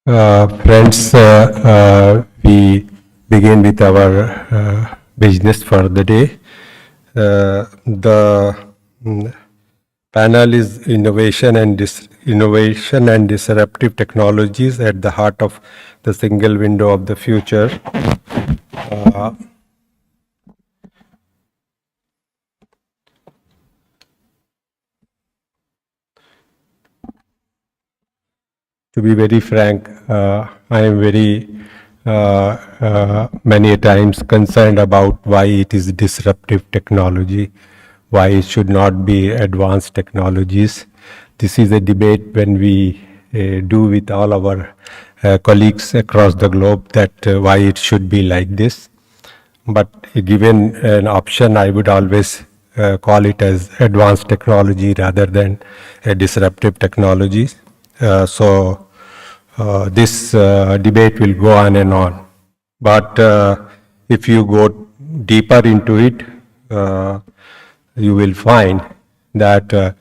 Friends, we begin with our business for the day. The panel is innovation and disruptive technologies at the heart of the single window of the future. To be very frank, I am very many times concerned about why it is disruptive technology, why it should not be advanced technologies. This is a debate when we do with all our colleagues across the globe that why it should be like this. But given an option, I would always call it as advanced technology rather than a disruptive technology. So this debate will go on and on. But if you go deeper into it, you will find that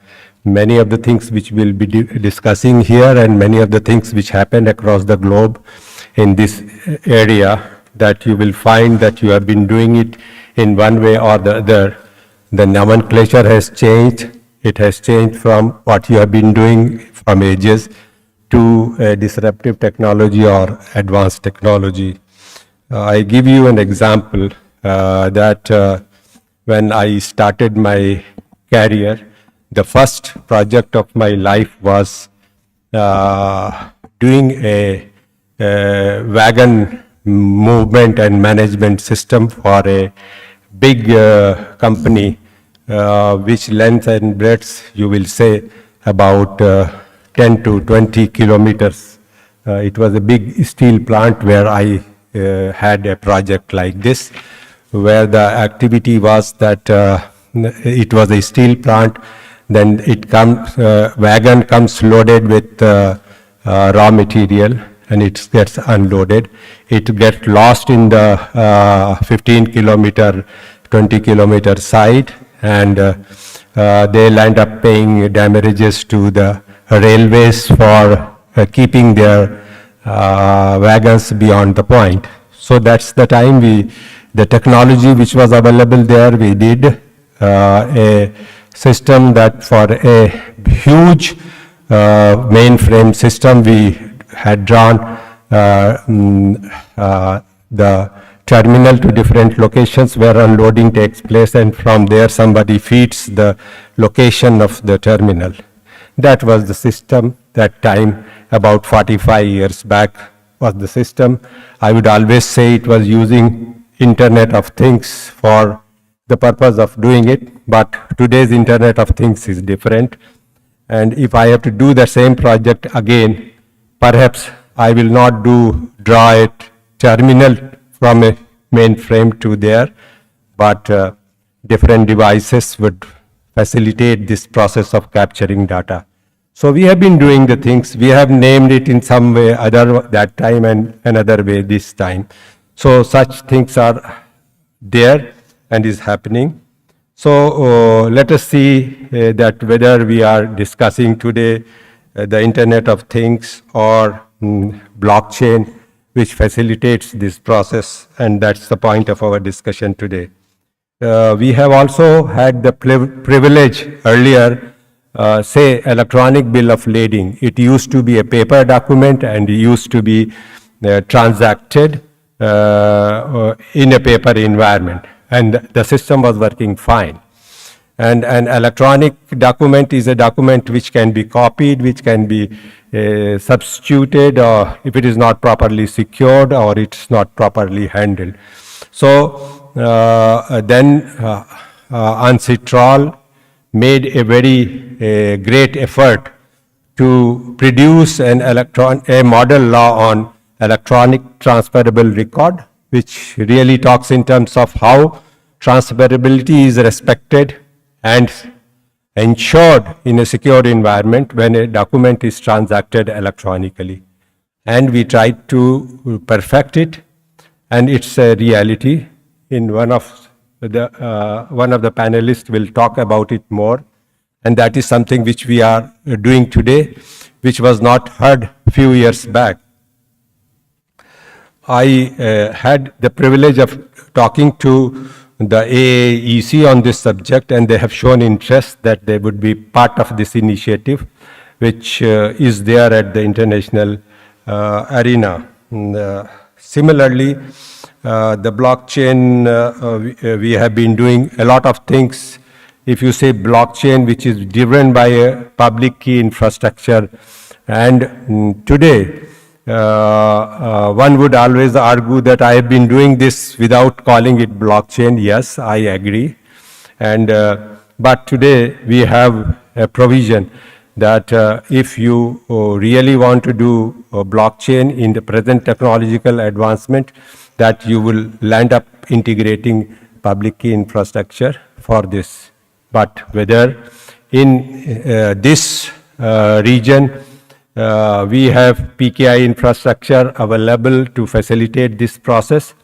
many of the things which we'll be discussing here and many of the things which happen across the globe in this area, that you will find that you have been doing it in one way or the other. The nomenclature has changed. It has changed from what you have been doing from ages to disruptive technology or advanced technology. I give you an example that when I started my career, the first project of my life was doing a wagon movement and management system for a big company, which length and breadth you will say about 10 to 20 kilometers. It was a big steel plant where I had a project like this, where the activity was that it was a steel plant, then it comes, wagon comes loaded with raw material and it gets unloaded. It gets lost in the 15 kilometer, 20 kilometer side, and they'll end up paying damages to the railways for keeping their wagons beyond the point. So that's the time the technology which was available there, we did a system that for a huge mainframe system, we had drawn the terminal to different locations where unloading takes place, and from there somebody feeds the location of the terminal. That was the system that time, about 45 years back was the system. I would always say it was using Internet of Things for the purpose of doing it, but today's Internet of Things is different. And if I have to do the same project again, perhaps I will not draw a terminal from a mainframe to there, but different devices would facilitate this process of capturing data. So we have been doing the things. We have named it in some way other that time and another way this time. So such things are there and is happening. So let us see that whether we are discussing today the Internet of Things or blockchain, which facilitates this process, and that's the point of our discussion today. We have also had the privilege earlier, say electronic bill of lading. It used to be a paper document and used to be transacted in a paper environment, and the system was working fine. And an electronic document is a document which can be copied, which can be substituted, or if it is not properly secured or it's not properly handled. So then Ancitral made a very great effort to produce a model law on electronic transferable record, which really talks in terms of how transferability is respected and ensured in a secure environment when a document is transacted electronically. And we tried to perfect it, and it's a reality. In one of the panelists will talk about it more, and that is something which we are doing today, which was not heard a few years back. I had the privilege of talking to the AACE on this subject, and they have shown interest that they would be part of this initiative, which is there at the international arena. Similarly, the blockchain, we have been doing a lot of things. If you say blockchain, which is driven by a public key infrastructure, and today, one would always argue that I have been doing this without calling it blockchain. Yes, I agree. And but today we have a provision that if you really want to do blockchain in the present technological advancement, that you will land up integrating public key infrastructure for this. But whether in this region, we have PKI infrastructure available to facilitate this process,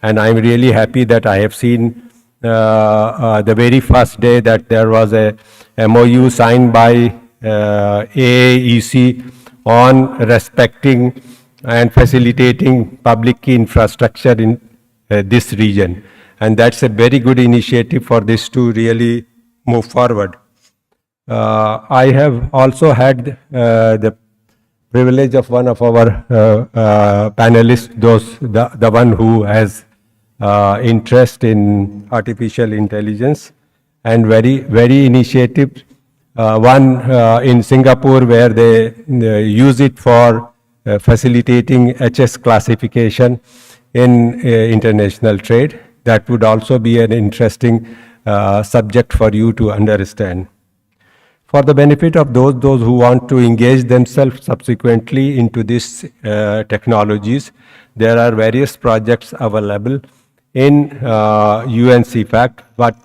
and I'm really happy that I have seen the very first day that there was a MOU signed by AACE on respecting and facilitating public key infrastructure in this region, and that's a very good initiative for this to really move forward. I have also had the privilege of one of our panelists, the one who has interest in artificial intelligence, and very initiative. One in Singapore where they use it for facilitating HS classification in international trade. That would also be an interesting subject for you to understand. For the benefit of those who want to engage themselves subsequently into these technologies, there are various projects available in UNCFACT, but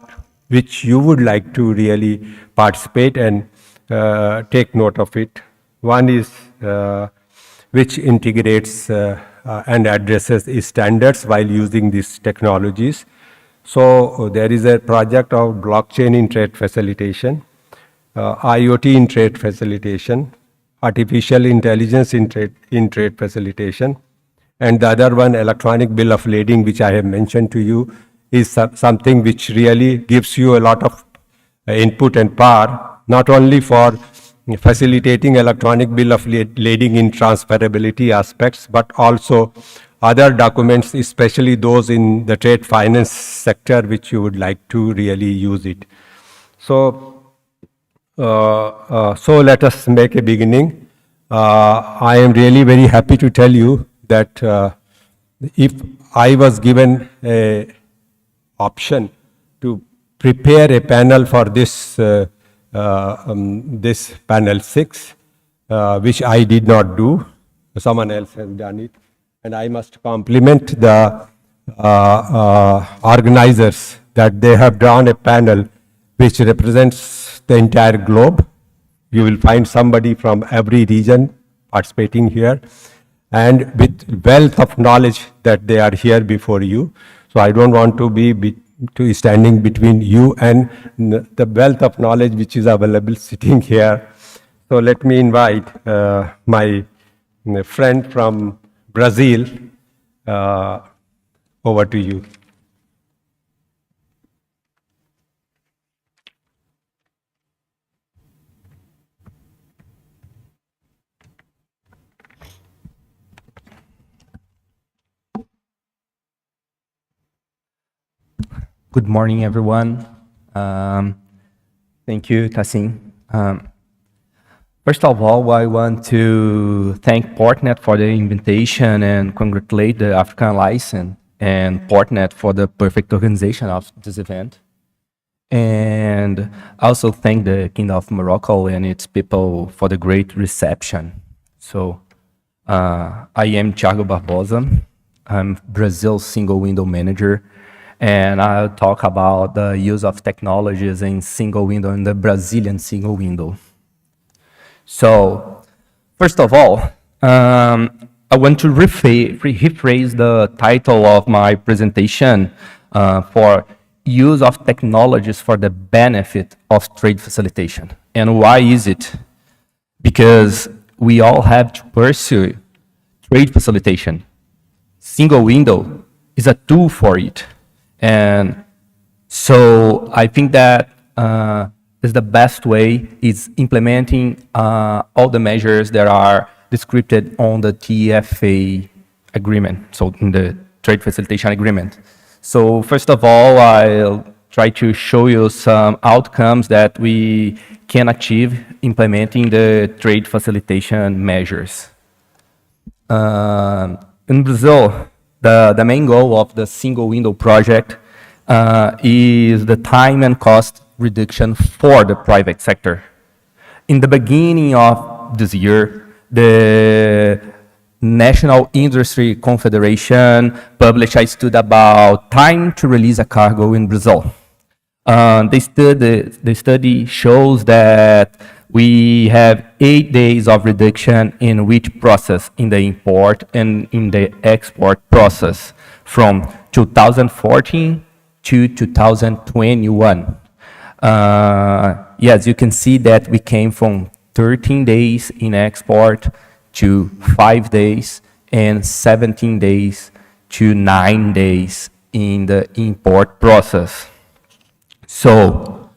which you would like to really participate and take note of it. One is which integrates and addresses standards while using these technologies. So there is a project of blockchain in trade facilitation, IoT in trade facilitation, artificial intelligence in trade facilitation, and the other one, electronic bill of lading, which I have mentioned to you, is something which really gives you a lot of input and power, not only for facilitating electronic bill of lading in transferability aspects, but also other documents, especially those in the trade finance sector, which you would like to really use it. So, so let us make a beginning. I am really very happy to tell you that if I was given a option to prepare a panel for this this panel 6, which I did not do, someone else has done it, and I must compliment the organizers that they have drawn a panel which represents the entire globe. You will find somebody from every region participating here, and with wealth of knowledge that they are here before you. So I don't want to be standing between you and the wealth of knowledge which is available sitting here. So let me invite my friend from Brazil over to you. Good morning, everyone. Thank you, Tassim. First of all, I want to thank PortNet for the invitation and congratulate the African license and PortNet for the perfect organization of this event. And also thank the Kingdom of Morocco and its people for the great reception. So I am Thiago Barbosa. I'm Brazil's single window manager. And I'll talk about the use of technologies in single window, in the Brazilian single window. So, first of all, I want to rephrase the title of my presentation for use of technologies for the benefit of trade facilitation. And why is it? Because we all have to pursue trade facilitation. Single window is a tool for it. And so I think that is the best way is implementing all the measures that are described on the TFA agreement, so in the trade facilitation agreement. So first of all, I'll try to show you some outcomes that we can achieve implementing the trade facilitation measures. In Brazil, the main goal of the single window project is the time and cost reduction for the private sector. In the beginning of this year, the National Industry Confederation published a study about time to release a cargo in Brazil. The study shows that we have 8 days of reduction in which process, in the import and in the export process, from 2014 to 2021. Yes, you can see that we came from 13 days in export to 5 days and 17 days to 9 days in the import process. So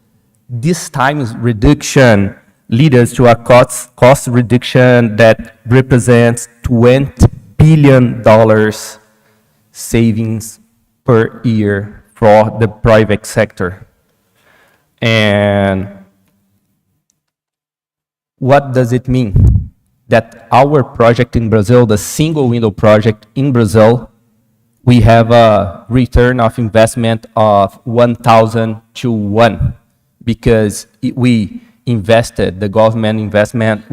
this time reduction leads us to a cost reduction that represents $20 billion savings per year for the private sector. And what does it mean? That our project in Brazil, the single window project in Brazil, we have a return of investment of 1,000 to 1, because we invested, the government investment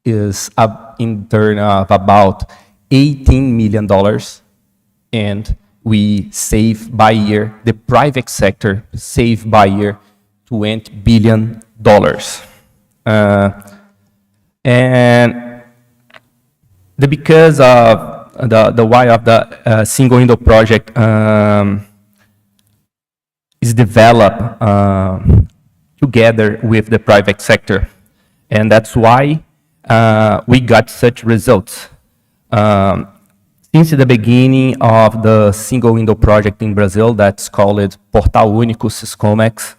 is up in turn of about $18 million, and we save by year, the private sector save by year $20 billion. And because of the why of the single window project is developed together with the private sector, and that's why we got such results. Since the beginning of the single window project in Brazil, that's called Portal Único Siscomex,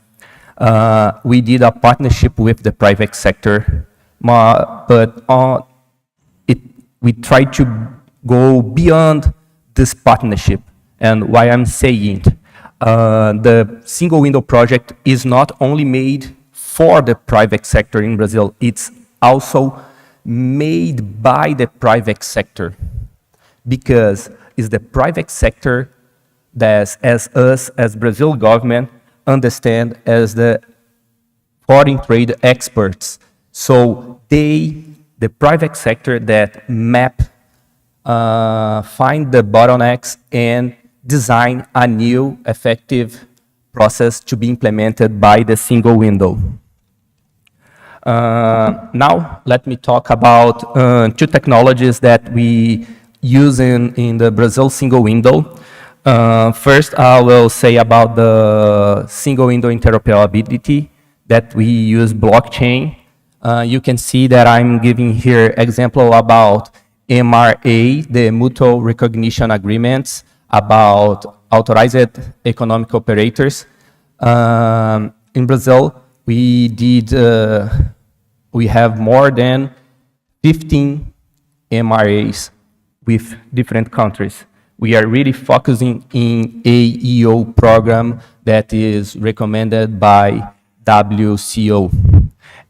we did a partnership with the private sector, but we tried to go beyond this partnership. And why I'm saying the single window project is not only made for the private sector in Brazil, it's also made by the private sector, because it's the private sector that, as us, as Brazil government, understand as the foreign trade experts. So the private sector that map, find the bottlenecks and design a new effective process to be implemented by the single window. Now, let me talk about two technologies that we use in the Brazil single window. First, I will say about the single window interoperability that we use blockchain. You can see that I'm giving here example about MRA, the mutual recognition agreements about authorized economic operators. In Brazil, we have more than 15 MRAs with different countries. We are really focusing in AEO program that is recommended by WCO.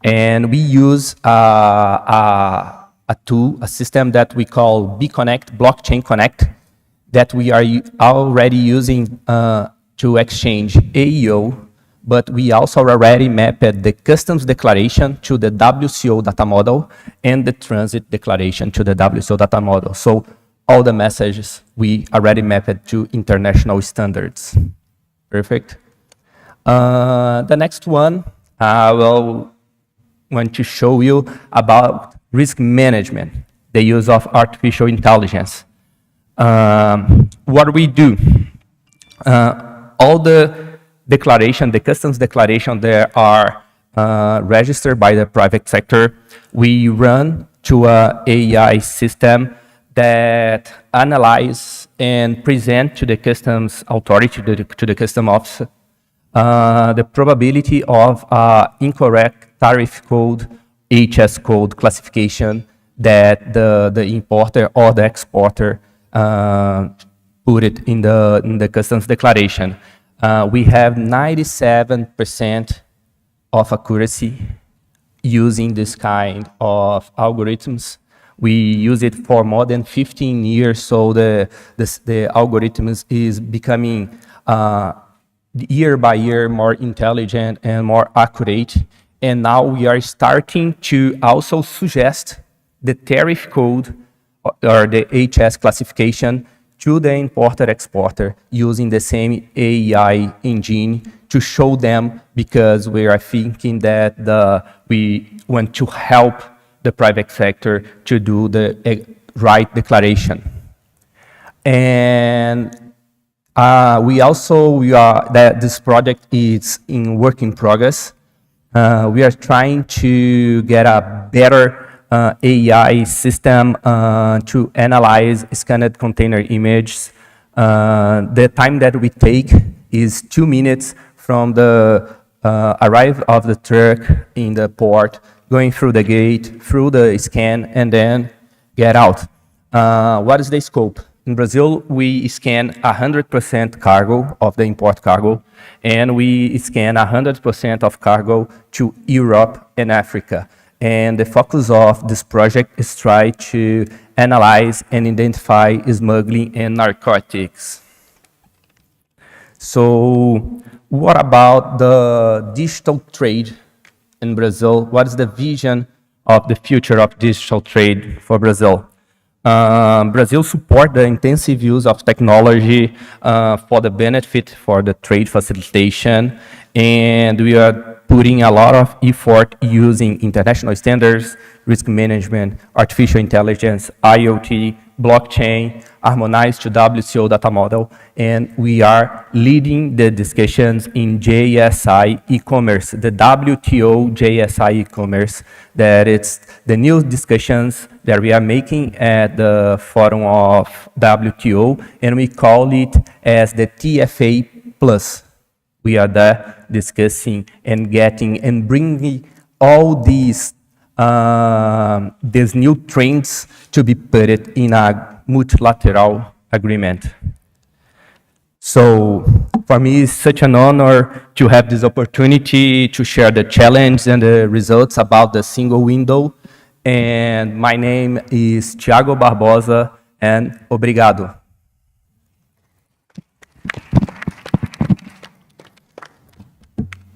And we use a tool, a system that we call BConnect, Blockchain Connect, that we are already using to exchange AEO, but we also already mapped the customs declaration to the WCO data model and the transit declaration to the WCO data model. So all the messages we already mapped to international standards. Perfect. The next one, I will want to show you about risk management, the use of artificial intelligence. What we do, all the declaration, the customs declaration, there are registered by the private sector. We run to a AI system that analyze and present to the customs authority, to the custom officer, the probability of incorrect tariff code, HS code classification that the importer or the exporter put it in the customs declaration. We have 97% of accuracy using this kind of algorithms. We use it for more than 15 years, so the algorithms is becoming year by year more intelligent and more accurate. And now we are starting to also suggest the tariff code or the HS classification to the importer-exporter using the same AI engine to show them, because we are thinking that we want to help the private sector to do the right declaration. And this project is in work in progress. We are trying to get a better AI system to analyze scanned container images. The time that we take is 2 minutes from the arrival of the truck in the port, going through the gate, through the scan, and then get out. What is the scope? In Brazil, we scan 100% cargo of the import cargo, and we scan 100% of cargo to Europe and Africa. And the focus of this project is try to analyze and identify smuggling and narcotics. So what about the digital trade in Brazil? What is the vision of the future of digital trade for Brazil? Brazil supports the intensive use of technology for the benefit for the trade facilitation, and we are putting a lot of effort using international standards, risk management, artificial intelligence, IoT, blockchain, harmonized to WCO data model, and we are leading the discussions in JSI e-commerce, the WTO JSI e-commerce, that it's the new discussions that we are making at the forum of WTO, and we call it as the TFA Plus. We are there discussing and getting and bringing all these new trends to be put it in a multilateral agreement. So for me, it's such an honor to have this opportunity to share the challenge and the results about the single window. And my name is Thiago Barbosa, and obrigado.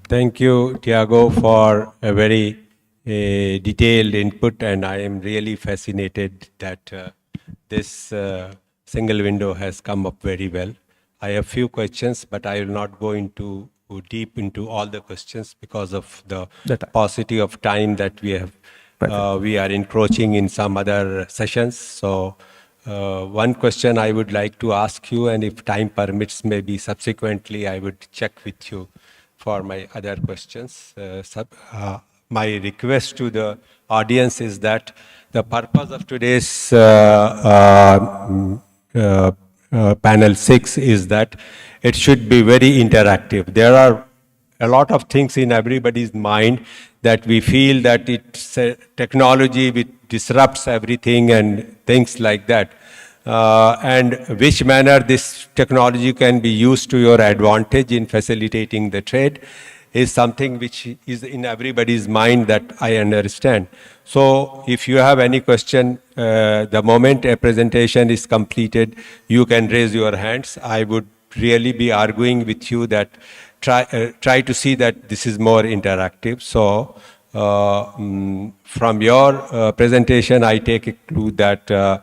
Thank you, Tiago, for a very detailed input, and I am really fascinated that this single window has come up very well. I have few questions, but I will not go deep into all the questions because of the paucity of time that we have. We are encroaching in some other sessions. So one question I would like to ask you, and if time permits, maybe subsequently I would check with you for my other questions. My request to the audience is that the purpose of today's panel 6 is that it should be very interactive. There are a lot of things in everybody's mind that we feel that it's a technology which disrupts everything and things like that. And which manner this technology can be used to your advantage in facilitating the trade is something which is in everybody's mind that I understand. So if you have any question, the moment a presentation is completed, you can raise your hands. I would really be arguing with you that try to see that this is more interactive. So from your presentation, I take a clue that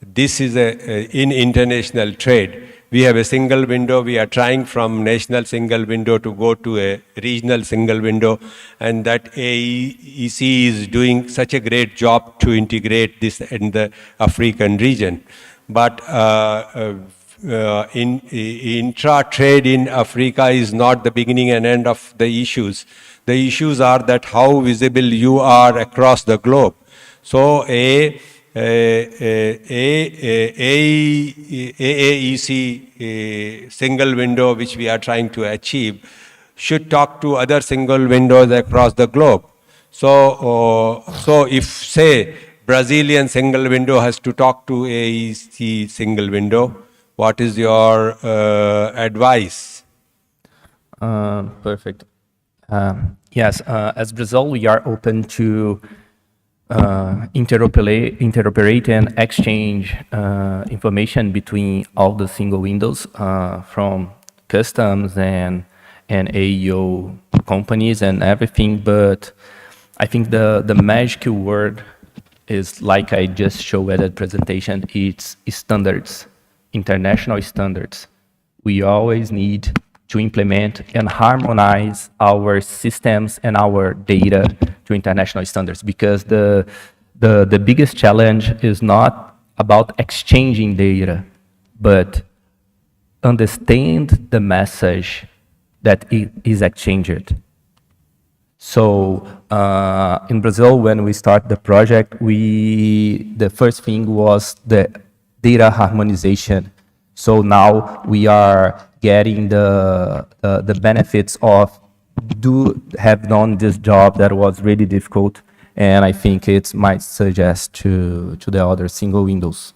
this is in international trade. We have a single window. We are trying from national single window to go to a regional single window, and that AACE is doing such a great job to integrate this in the African region. But intra-trade in Africa is not the beginning and end of the issues. The issues are that how visible you are across the globe. So AACE single window which we are trying to achieve should talk to other single windows across the globe. So, so if say Brazilian single window has to talk to AACE single window, what is your advice? Perfect. Yes, as Brazil, we are open to interoperate and exchange information between all the single windows from customs and AEO companies and everything. But I think the magic word is, like I just showed at the presentation, it's standards, international standards. We always need to implement and harmonize our systems and our data to international standards, because the biggest challenge is not about exchanging data, but understand the message that it is exchanged. So in Brazil, when we start the project, the first thing was the data harmonization. So now we are getting the benefits of have done this job that was really difficult, and I think it might suggest to the other single windows.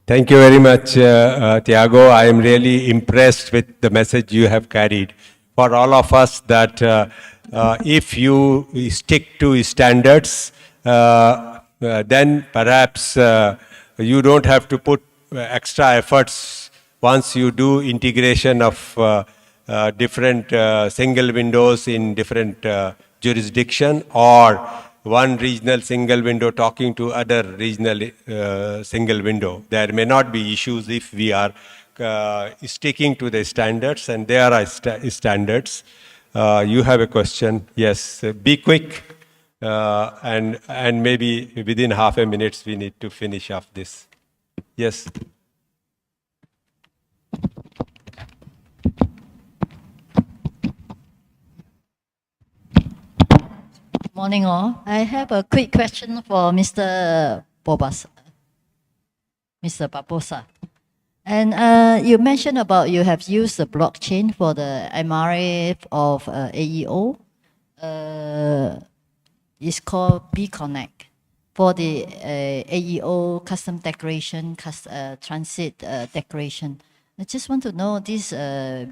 Thank you very much, Tiago. I am really impressed with the message you have carried. For all of us, that if you stick to standards, then perhaps you don't have to put extra efforts once you do integration of different single windows in different jurisdiction, or one regional single window talking to other regional single window. There may not be issues if we are sticking to the standards, and there are standards. You have a question? Yes, be quick, and maybe within half a minute we need to finish off this. Yes. Morning all. I have a quick question for Mr. Barbosa. And you mentioned about you have used the blockchain for the MRA of AEO. It's called BConnect. for the AEO custom declaration, transit declaration. I just want to know this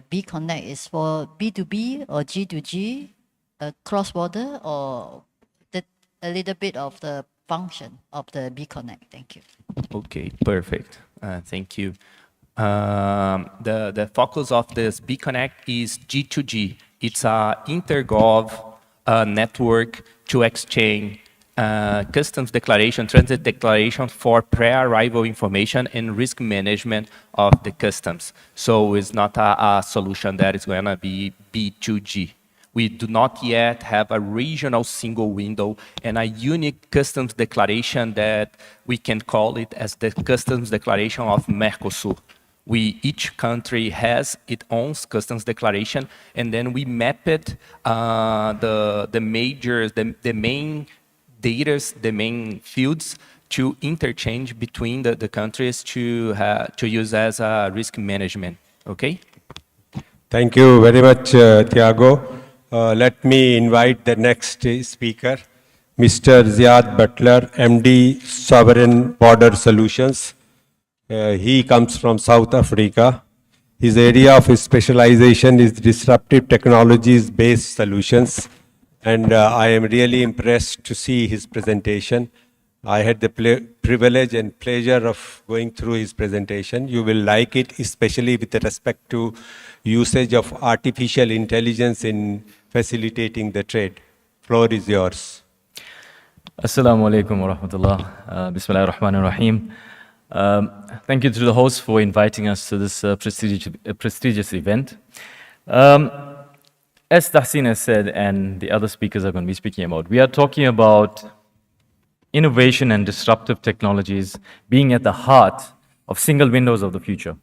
B Connect is for B2B or G2G, cross-border, or that a little bit of the function of the B Connect. Thank you. Okay, perfect. Thank you. The focus of this B Connect is G2G. It's a intergov network to exchange customs declaration, transit declaration for pre-arrival information and risk management of the customs. So it's not a solution that is going to be B2G. We do not yet have a regional single window and a unique customs declaration that we can call it as the customs declaration of Mercosur. Each country has its own customs declaration, and then we map it, the main data, the main fields to interchange between the countries to use as risk management. Okay? Thank you very much, Thiago. Let me invite the next speaker, Mr. Ziad Butler, MD, Sovereign Border Solutions. He comes from South Africa. His area of specialization is disruptive technologies-based solutions. And I am really impressed to see his presentation. I had the privilege and pleasure of going through his presentation. You will like it, especially with respect to usage of artificial intelligence in facilitating the trade. Floor is yours. Assalamu alaikum wa rahmatullah. Bismillahir Rahmanir Rahim. Thank you to the host for inviting us to this prestigious event. As Tahsin has said, and the other speakers are going to be speaking about, we are talking about innovation and disruptive technologies being at the heart of single windows of the future.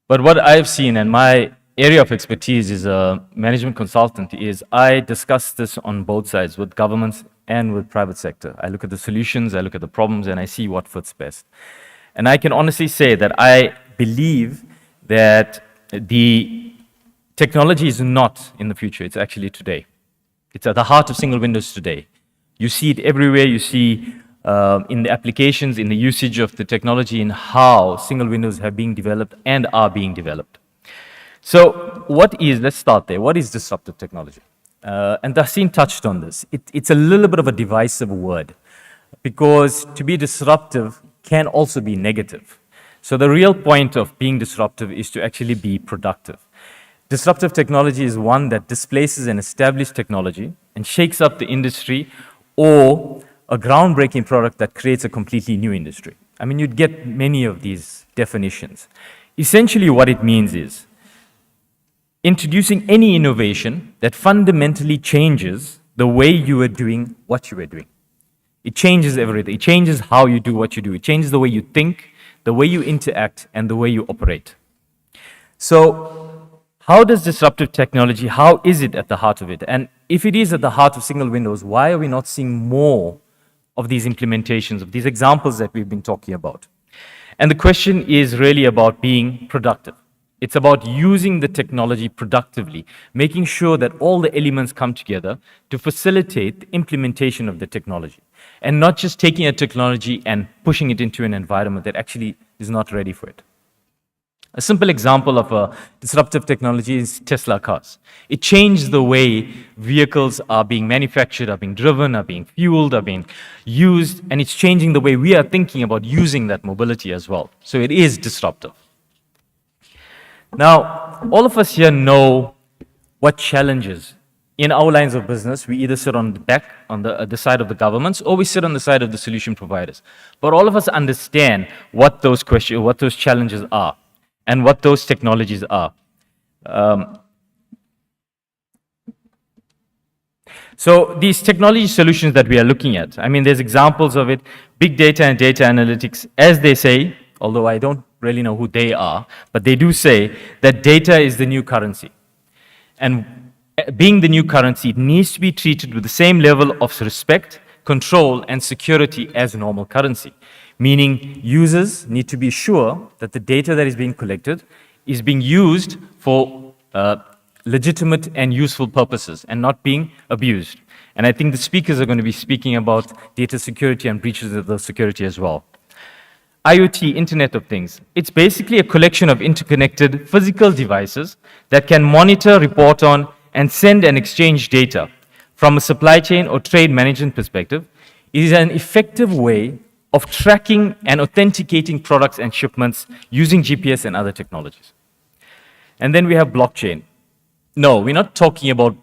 But what I've seen, and my area of expertise is a management consultant, is I discuss this on both sides, with governments and with private sector. I look at the solutions, I look at the problems, and I see what fits best. And I can honestly say that I believe that the technology is not in the future, it's actually today. It's at the heart of single windows today. You see it everywhere, you see in the applications, in the usage of the technology, in how single windows have been developed and are being developed. So let's start there. What is disruptive technology? And Tahsin touched on this. It's a little bit of a divisive word, because to be disruptive can also be negative. So the real point of being disruptive is to actually be productive. Disruptive technology is one that displaces an established technology and shakes up the industry, or a groundbreaking product that creates a completely new industry. I mean, you'd get many of these definitions. Essentially what it means is introducing any innovation that fundamentally changes the way you are doing what you are doing. It changes everything. It changes how you do what you do. It changes the way you think, the way you interact, and the way you operate. So how does disruptive technology, how is it at the heart of it? And if it is at the heart of single windows, why are we not seeing more of these implementations, of these examples that we've been talking about? And the question is really about being productive. It's about using the technology productively, making sure that all the elements come together to facilitate the implementation of the technology, and not just taking a technology and pushing it into an environment that actually is not ready for it. A simple example of a disruptive technology is Tesla cars. It changed the way vehicles are being manufactured, are being driven, are being fueled, are being used, and it's changing the way we are thinking about using that mobility as well. So it is disruptive. Now, all of us here know what challenges in our lines of business. We either sit on the back, on the side of the governments, or we sit on the side of the solution providers. But all of us understand what those challenges are, and what those technologies are. So these technology solutions that we are looking at, I mean, there's examples of it. Big data and data analytics, as they say, although I don't really know who they are, but they do say that data is the new currency. And being the new currency, it needs to be treated with the same level of respect, control, and security as normal currency. Meaning users need to be sure that the data that is being collected is being used for legitimate and useful purposes and not being abused. And I think the speakers are going to be speaking about data security and breaches of the security as well. IoT, Internet of Things. It's basically a collection of interconnected physical devices that can monitor, report on, and send and exchange data. From a supply chain or trade management perspective, it is an effective way of tracking and authenticating products and shipments using GPS and other technologies. And then we have blockchain. No, we're not talking about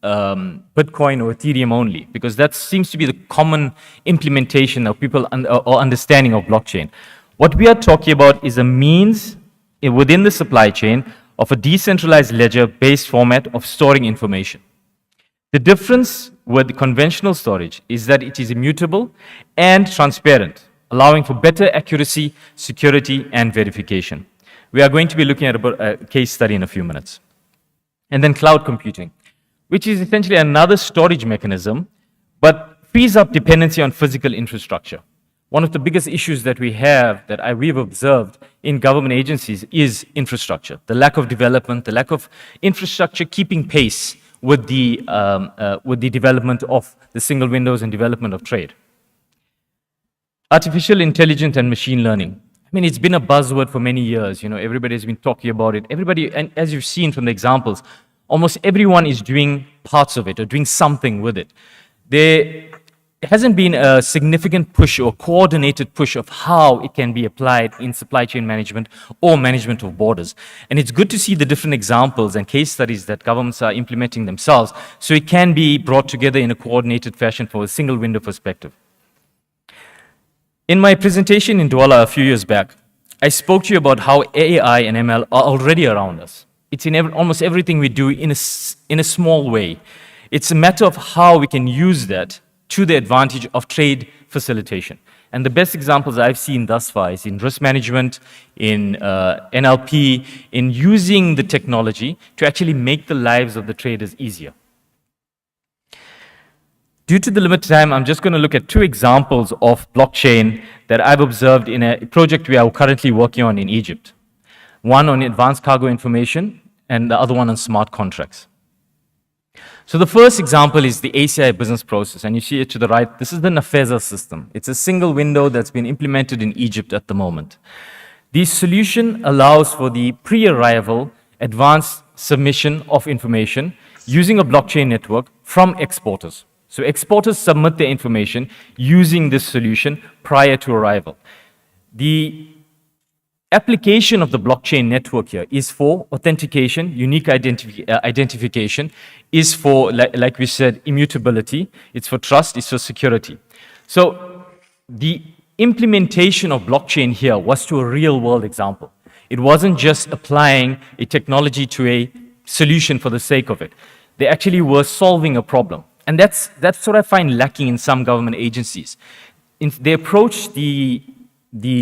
Bitcoin or Ethereum only, because that seems to be the common implementation of people or understanding of blockchain. What we are talking about is a means within the supply chain of a decentralized ledger-based format of storing information. The difference with conventional storage is that it is immutable and transparent, allowing for better accuracy, security, and verification. We are going to be looking at a case study in a few minutes. And then cloud computing, which is essentially another storage mechanism, but frees up dependency on physical infrastructure. One of the biggest issues that we have, that we've observed in government agencies, is infrastructure. The lack of development, the lack of infrastructure keeping pace with the development of the single windows and development of trade. Artificial intelligence and machine learning. I mean, it's been a buzzword for many years. You know, everybody's been talking about it. Everybody, and as you've seen from the examples, almost everyone is doing parts of it or doing something with it. There hasn't been a significant push or coordinated push of how it can be applied in supply chain management or management of borders. And it's good to see the different examples and case studies that governments are implementing themselves, so it can be brought together in a coordinated fashion for a single window perspective. In my presentation in Douala a few years back, I spoke to you about how AI and ML are already around us. It's in almost everything we do in a small way. It's a matter of how we can use that to the advantage of trade facilitation. And the best examples I've seen thus far is in risk management, in NLP, in using the technology to actually make the lives of the traders easier. Due to the limited time, I'm just going to look at two examples of blockchain that I've observed in a project we are currently working on in Egypt. One on advanced cargo information and the other one on smart contracts. So the first example is the Aci Business Process, and you see it to the right. This is the Nafeza system. It's a single window that's been implemented in Egypt at the moment. The solution allows for the pre-arrival advanced submission of information using a blockchain network from exporters. So exporters submit their information using this solution prior to arrival. The application of the blockchain network here is for authentication, unique identification, is for, like we said, immutability, it's for trust, it's for security. So the implementation of blockchain here was to a real world example. It wasn't just applying a technology to a solution for the sake of it. They actually were solving a problem. And that's what I find lacking in some government agencies. They approach the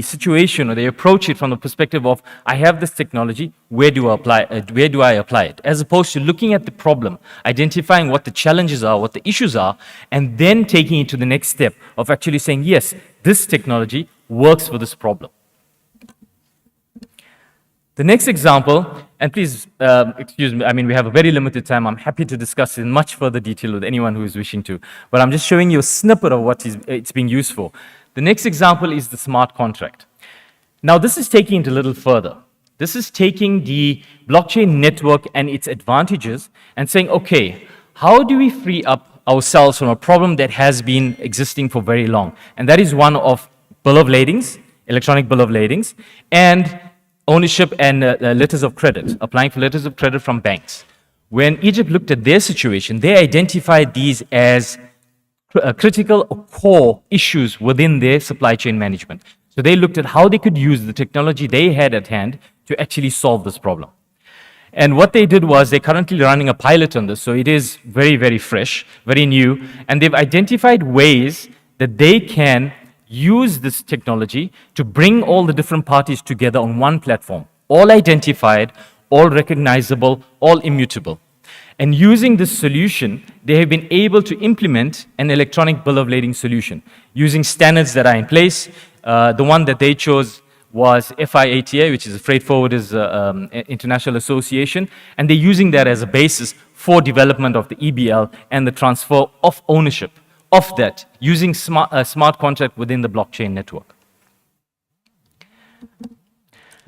situation, or they approach it from the perspective of, I have this technology, where do I apply it? As opposed to looking at the problem, identifying what the challenges are, what the issues are, and then taking it to the next step of actually saying, yes, this technology works for this problem. The next example, and please excuse me, I mean, we have a very limited time. I'm happy to discuss in much further detail with anyone who is wishing to, but I'm just showing you a snippet of what it's being used for. The next example is the smart contract. Now, this is taking it a little further. This is taking the blockchain network and its advantages and saying, okay, how do we free up ourselves from a problem that has been existing for very long? And that is one of bill of ladings, electronic bill of ladings, and ownership and letters of credit, applying for letters of credit from banks. When Egypt looked at their situation, they identified these as critical or core issues within their supply chain management. So they looked at how they could use the technology they had at hand to actually solve this problem. And what they did was, they're currently running a pilot on this, so it is very, very fresh, very new, and they've identified ways that they can use this technology to bring all the different parties together on one platform, all identified, all recognizable, all immutable. And using this solution, they have been able to implement an electronic bill of lading solution using standards that are in place. The one that they chose was FIATA, which is a Freight Forwarders International Association, and they're using that as a basis for development of the EBL and the transfer of ownership of that using smart contract within the blockchain network.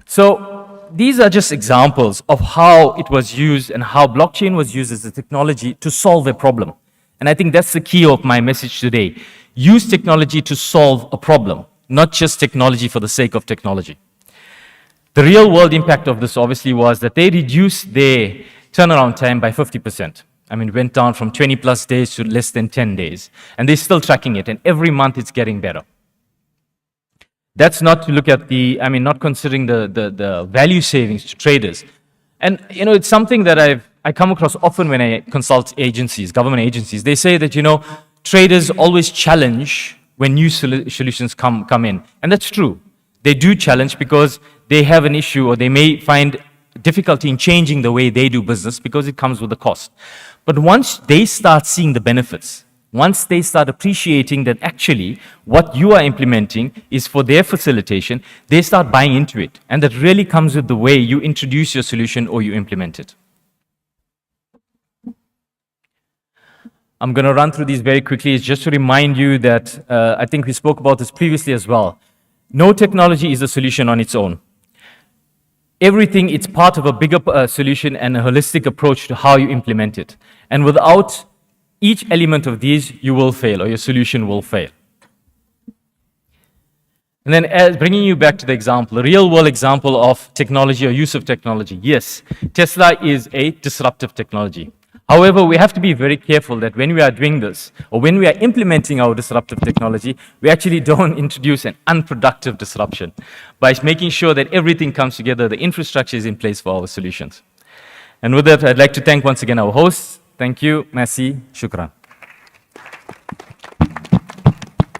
So these are just examples of how it was used and how blockchain was used as a technology to solve a problem. And I think that's the key of my message today. Use technology to solve a problem, not just technology for the sake of technology. The real world impact of this obviously was that they reduced their turnaround time by 50%. I mean, it went down from 20 plus days to less than 10 days. And they're still tracking it, and every month it's getting better. That's not to look at the, I mean, not considering the value savings to traders. And, you know, it's something that I come across often when I consult agencies, government agencies. They say that, you know, traders always challenge when new solutions come in. And that's true. They do challenge because they have an issue or they may find difficulty in changing the way they do business because it comes with a cost. But once they start seeing the benefits, once they start appreciating that actually what you are implementing is for their facilitation, they start buying into it. And that really comes with the way you introduce your solution or you implement it. I'm going to run through these very quickly. It's just to remind you that I think we spoke about this previously as well. No technology is a solution on its own. Everything, it's part of a bigger solution and a holistic approach to how you implement it. And without each element of these, you will fail or your solution will fail. And then bringing you back to the example, a real world example of technology or use of technology. Yes, Tesla is a disruptive technology. However, we have to be very careful that when we are doing this, or when we are implementing our disruptive technology, we actually don't introduce an unproductive disruption by making sure that everything comes together, the infrastructure is in place for our solutions. And with that, I'd like to thank once again our hosts. Thank you, merci, shukran.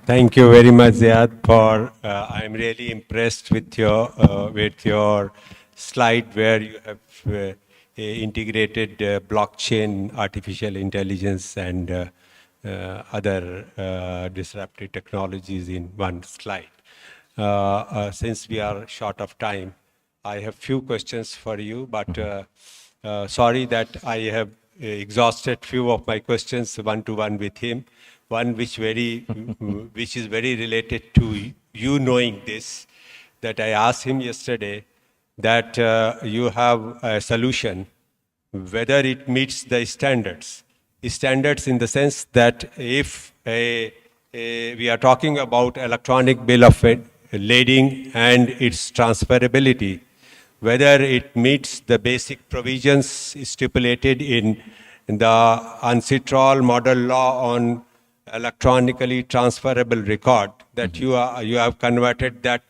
Thank you very much, Ziad, for, I'm really impressed with your slide where you have integrated blockchain, artificial intelligence, and other disruptive technologies in one slide. Since we are short of time, I have few questions for you, but sorry that I have exhausted few of my questions one-to-one with him. One which is very related to you knowing this, that I asked him yesterday, that you have a solution, whether it meets the standards. Standards in the sense that if we are talking about electronic bill of lading and its transferability, whether it meets the basic provisions stipulated in the UNCITRAL model law on electronically transferable record, that you have converted that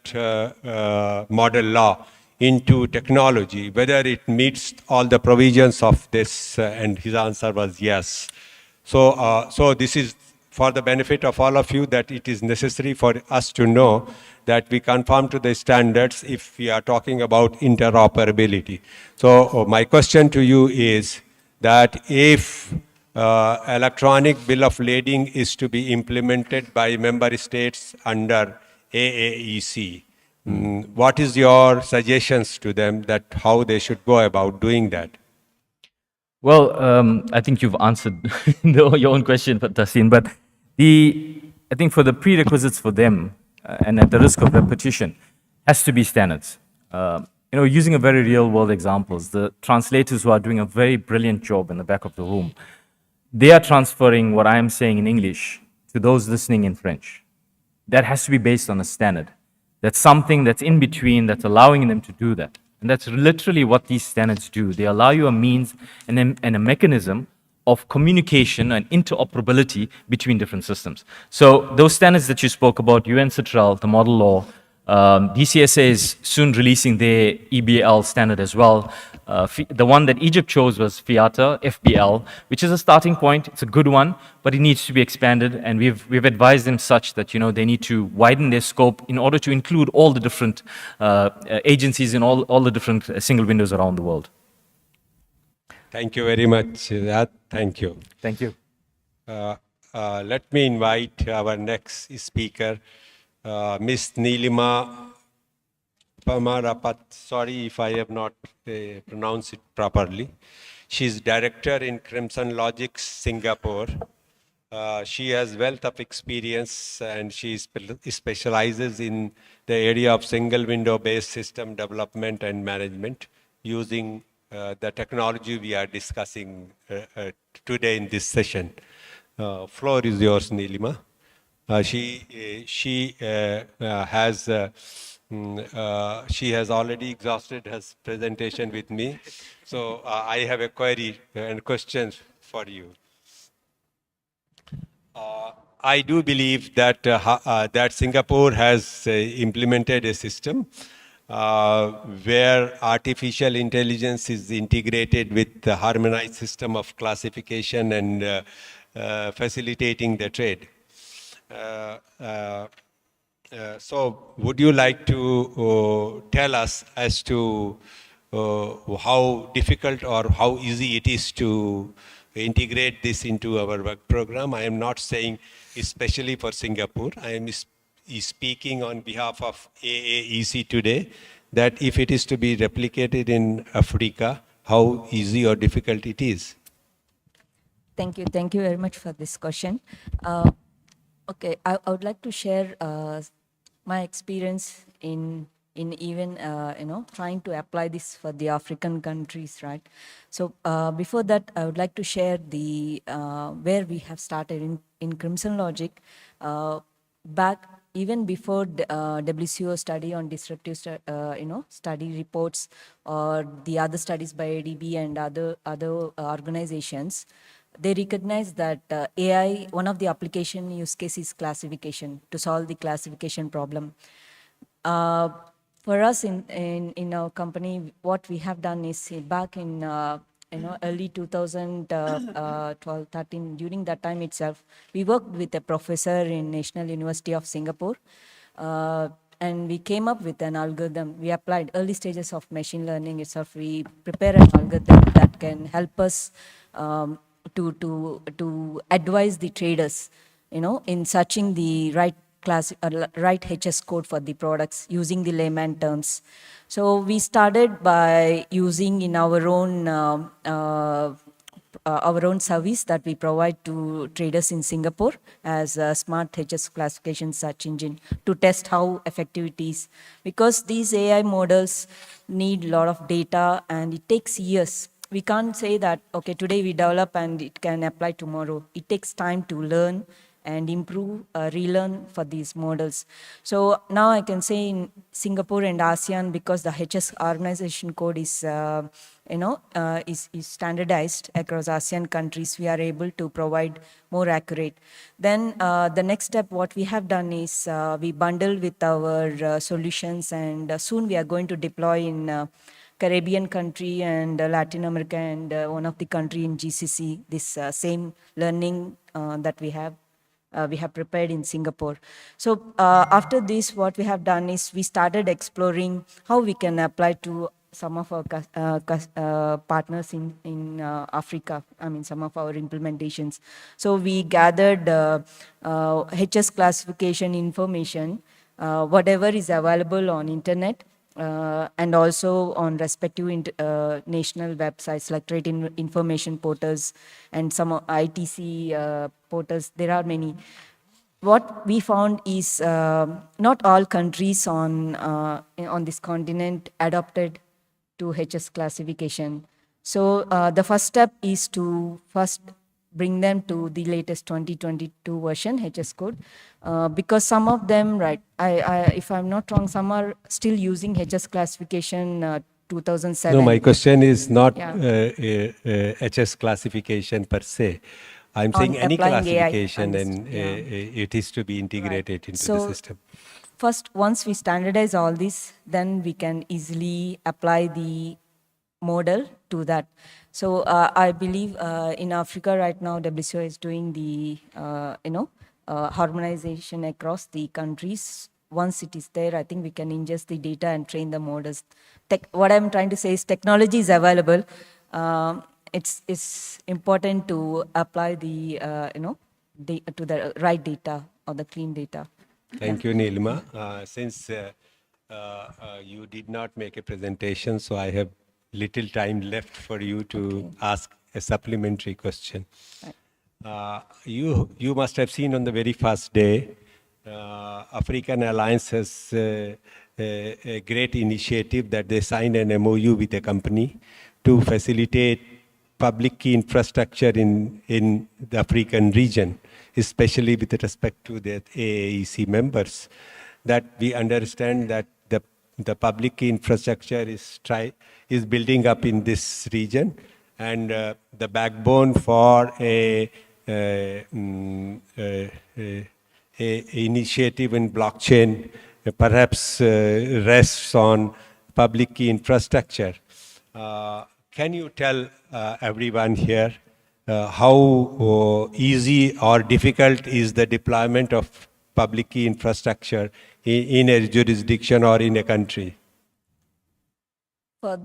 model law into technology, whether it meets all the provisions of this, and his answer was yes. So this is for the benefit of all of you, that it is necessary for us to know that we conform to the standards if we are talking about interoperability. So my question to you is that if electronic bill of lading is to be implemented by member states under AACE, what is your suggestions to them that how they should go about doing that? Well, I think you've answered your own question, Tassin, but I think for the prerequisites for them, and at the risk of repetition, has to be standards. You know, using a very real world examples, the translators who are doing a very brilliant job in the back of the room, they are transferring what I am saying in English to those listening in French. That has to be based on a standard. That's something that's in between that's allowing them to do that. And that's literally what these standards do. They allow you a means and a mechanism of communication and interoperability between different systems. So those standards that you spoke about, UNCITRAL, the model law, DCSA is soon releasing their EBL standard as well. The one that Egypt chose was FIATA, FBL, which is a starting point. It's a good one, but it needs to be expanded, and we've advised them such that, you know, they need to widen their scope in order to include all the different agencies in all the different single windows around the world. Thank you very much, Siddharth. Thank you. Thank you. Let me invite our next speaker, Ms. Neelima Pamarapat, sorry if I have not pronounced it properly. She's director in Crimson Logic Singapore. She has wealth of experience and she specializes in the area of single window based system development and management using the technology we are discussing today in this session. Floor is yours, Nilima. She has already exhausted her presentation with me, so I have a query and questions for you. I do believe that that Singapore has implemented a system where artificial intelligence is integrated with the harmonized system of classification and facilitating the trade. So would you like to tell us as to how difficult or how easy it is to integrate this into our work program? I am not saying especially for Singapore. I am speaking on behalf of AACE today, that if it is to be replicated in Africa, how easy or difficult it is. Thank you very much for this question. Okay, I would like to share my experience in even trying to apply this for the African countries, right? So before that, I would like to share the where we have started in Crimson Logic. Back even before the WCO study on disruptive study reports or the other studies by ADB and other organizations, they recognize that AI, one of the application use cases is classification, to solve the classification problem. For us in our company, what we have done is back in early 2012, 13, during that time itself, we worked with a professor in National University of Singapore. And we came up with an algorithm. We applied early stages of machine learning itself. We prepare an algorithm that can help us to advise the traders, in searching the right HS code for the products using the layman terms. So we started by using in our own service that we provide to traders in Singapore as a smart HS classification search engine to test how effective it is. Because these AI models need a lot of data and it takes years. We can't say that, okay, today we develop and it can apply tomorrow. It takes time to learn and improve, relearn for these models. So now I can say in Singapore and ASEAN, because the HS organization code is, is standardized across ASEAN countries, we are able to provide more accurate. Then the next step, what we have done is we bundle with our solutions, and soon we are going to deploy in Caribbean country and Latin America and one of the country in GCC, this same learning that we have prepared in Singapore. So after this, what we have done is we started exploring how we can apply to some of our partners in Africa, some of our implementations. So we gathered HS classification information, whatever is available on internet, and also on respective national websites like trade information portals and some ITC portals. There are many. What we found is not all countries on this continent adopted to HS classification. So the first step is to first bring them to the latest 2022 version HS code, because some of them, right, if I'm not wrong, some are still using HS classification 2007. No, my question is not Yeah. HS classification per se. I'm On saying any applying AI, classification and yeah. it is to be integrated into the system. First, once we standardize all this, then we can easily apply the model to that. So I believe in Africa right now, WCO is doing the harmonization across the countries. Once it is there, I think we can ingest the data and train the models. What I'm trying to say is technology is available. It's important to apply the to the right data or the clean data. Thank you, Nilima. Since You did not make a presentation, so I have little time left for you to ask a supplementary question. You must have seen on the very first day, African Alliance has a great initiative that they signed an MOU with a company to facilitate public key infrastructure in the African region, especially with respect to the AACE members. That we understand that the public key infrastructure is building up in this region, and the backbone for a initiative in blockchain perhaps rests on public key infrastructure. Can you tell everyone here how easy or difficult is the deployment of public key infrastructure in a jurisdiction or in a country? For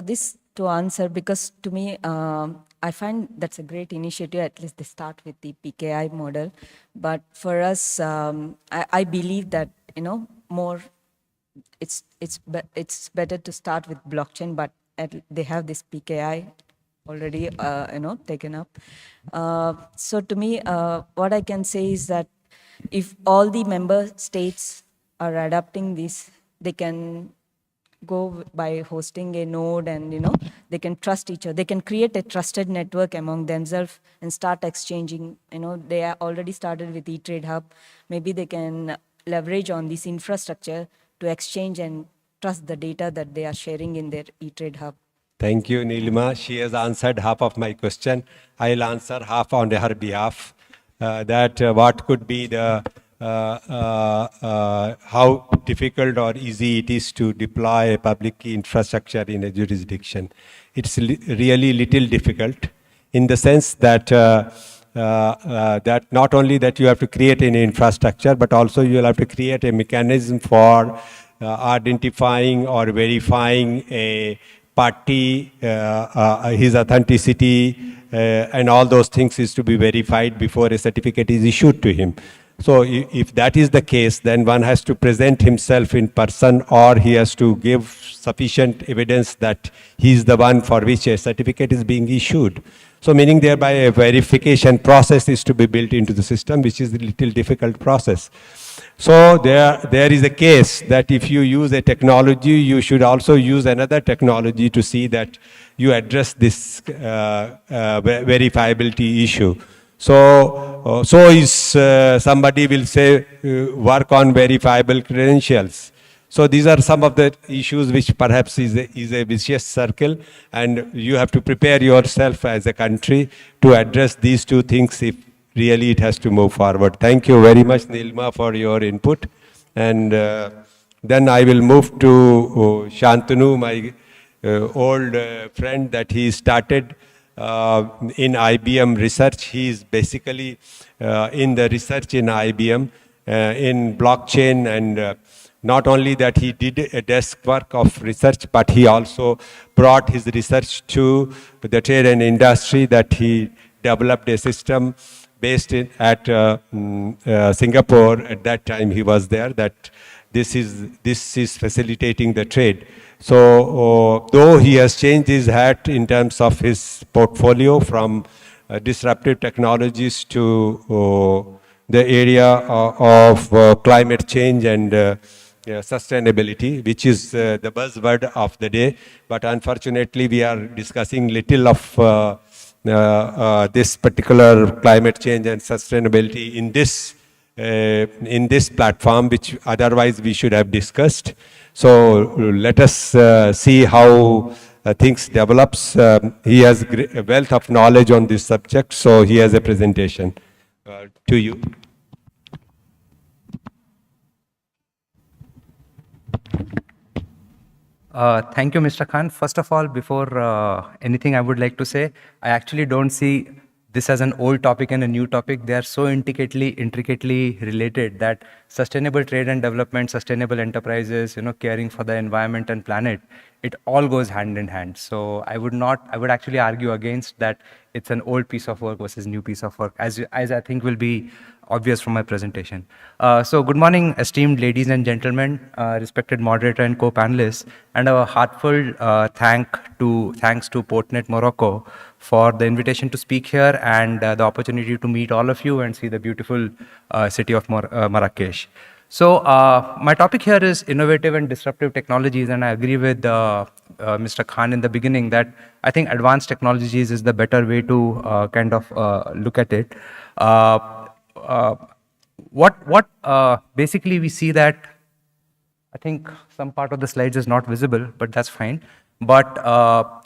this to answer, because to me, I find that's a great initiative. At least they start with the PKI model, but for us, I believe that more. It's better to start with blockchain, but they have this PKI already taken up. So to me, what I can say is that if all the member states are adopting this, they can go by hosting a node, and they can trust each other. They can create a trusted network among themselves and start exchanging. They are already started with eTrade Hub. Maybe they can leverage on this infrastructure to exchange and trust the data that they are sharing in their eTrade Hub. Thank you, Nilima. She has answered half of my question. I'll answer half on her behalf. What could be the how difficult or easy it is to deploy a public key infrastructure in a jurisdiction. It's really little difficult in the sense that that not only that you have to create an infrastructure, but also you will have to create a mechanism for identifying or verifying a party, his authenticity, and all those things is to be verified before a certificate is issued to him. So if that is the case, then one has to present himself in person, or he has to give sufficient evidence that he is the one for which a certificate is being issued. So meaning thereby a verification process is to be built into the system, which is a little difficult process. So there is a case that if you use a technology, you should also use another technology to see that you address this verifiability issue. So somebody will say, work on verifiable credentials. So these are some of the issues which perhaps is a vicious circle, and you have to prepare yourself as a country to address these two things if really it has to move forward. Thank you very much, Nilma, for your input. And then I will move to Shantanu, my old friend that he started in IBM research. He is basically in the research in IBM in blockchain, and not only that he did a desk work of research, but he also brought his research to the trade and industry, that he developed a system based at Singapore. At that time he was there, that this is facilitating the trade. So though he has changed his hat in terms of his portfolio from disruptive technologies to the area of climate change and sustainability, which is the buzzword of the day. But unfortunately, we are discussing little of this particular climate change and sustainability in this platform, which otherwise we should have discussed. So let us see how things develops. He has a wealth of knowledge on this subject, so he has a presentation to you. Thank you, Mr. Khan. First of all, before anything I would like to say, I actually don't see this as an old topic and a new topic. They are so intricately related that sustainable trade and development, sustainable enterprises, caring for the environment and planet, it all goes hand in hand. So I would actually argue against that it's an old piece of work versus new piece of work, as I think will be obvious from my presentation. So good morning, esteemed ladies and gentlemen, respected moderator and co-panelists, and a heartfelt thanks to PortNet Morocco for the invitation to speak here and the opportunity to meet all of you and see the beautiful city of Marrakesh. So my topic here is innovative and disruptive technologies, and I agree with Mr. Khan in the beginning that I think advanced technologies is the better way to kind of look at it. Basically we see that, I think some part of the slides is not visible, but that's fine. But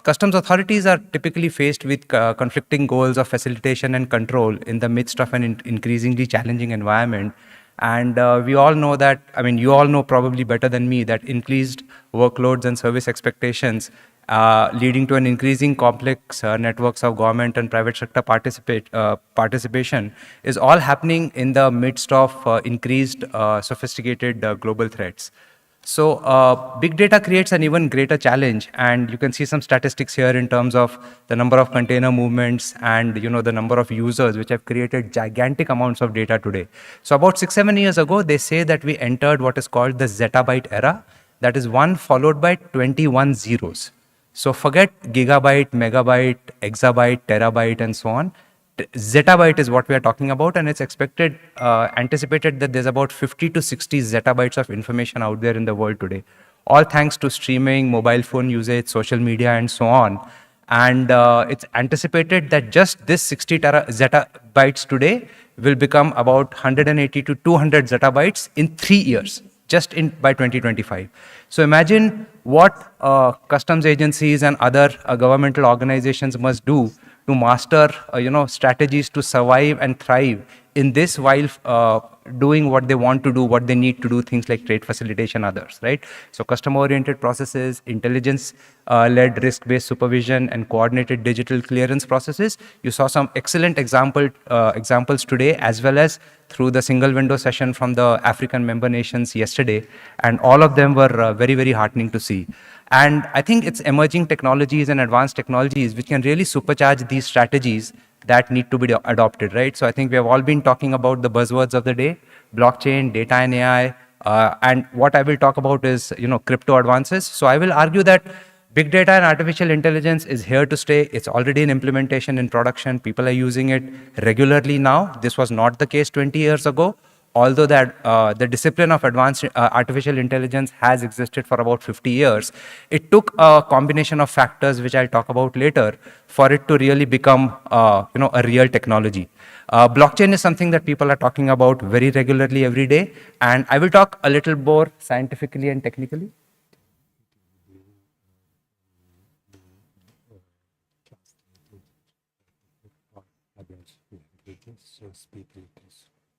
customs authorities are typically faced with conflicting goals of facilitation and control in the midst of an increasingly challenging environment. And we all know that, I mean, you all know probably better than me that increased workloads and service expectations leading to an increasing complex networks of government and private sector participation is all happening in the midst of increased sophisticated global threats. So big data creates an even greater challenge, and you can see some statistics here in terms of the number of container movements and the number of users, which have created gigantic amounts of data today. So about 6-7 years ago, they say that we entered what is called the zettabyte era. That is 1 followed by 21 zeros. So forget gigabyte, megabyte, exabyte, terabyte, and so on. Zettabyte is what we are talking about, and it's anticipated that there's about 50 to 60 zettabytes of information out there in the world today, all thanks to streaming, mobile phone usage, social media, and so on. And it's anticipated that just this 60 zettabytes today will become about 180 to 200 zettabytes in 3 years, just by 2025. So imagine what customs agencies and other governmental organizations must do to master, strategies to survive and thrive in this while doing what they want to do, what they need to do, things like trade facilitation, others, right? So customer-oriented processes, intelligence-led risk-based supervision, and coordinated digital clearance processes. You saw some excellent examples today, as well as through the single window session from the African member nations yesterday, and all of them were very, very heartening to see. And I think it's emerging technologies and advanced technologies which can really supercharge these strategies that need to be adopted, right? So I think we have all been talking about the buzzwords of the day: blockchain, data and AI, and what I will talk about is, crypto advances. So I will argue that big data and artificial intelligence is here to stay. It's already in implementation in production. People are using it regularly now. This was not the case 20 years ago. Although that the discipline of advanced artificial intelligence has existed for about 50 years, it took a combination of factors, which I'll talk about later, for it to really become a real technology. Blockchain is something that people are talking about very regularly every day, and I will talk a little more scientifically and technically.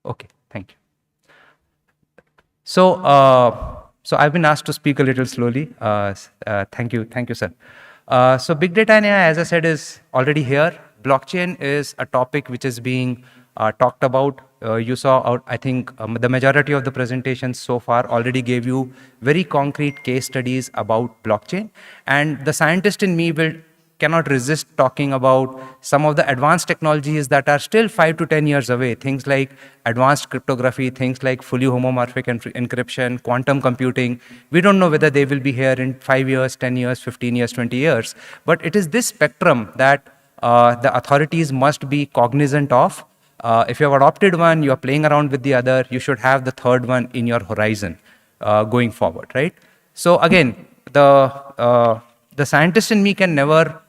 Okay, thank you. So I've been asked to speak a little slowly. Thank you, sir. So big data and AI, as I said, is already here. Blockchain is a topic which is being talked about. You saw, I think, the majority of the presentations so far already gave you very concrete case studies about blockchain. And the scientist in me cannot resist talking about some of the advanced technologies that are still 5 to 10 years away. Things like advanced cryptography, things like fully homomorphic encryption, quantum computing. We don't know whether they will be here in 5 years, 10 years, 15 years, 20 years. But it is this spectrum that the authorities must be cognizant of. If you have adopted one, you are playing around with the other, you should have the third one in your horizon going forward, right? So again, the scientist in me can never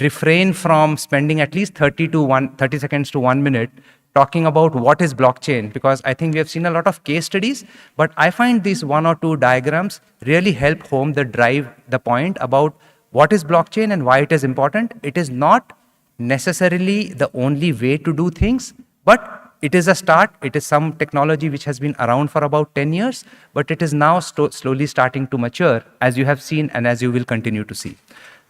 refrain from spending at least 30 seconds to 1 minute talking about what is blockchain, because I think we have seen a lot of case studies, but I find these 1 or 2 diagrams really help home the point about what is blockchain and why it is important. It is not necessarily the only way to do things, but it is a start. It is some technology which has been around for about 10 years, but it is now slowly starting to mature, as you have seen and as you will continue to see.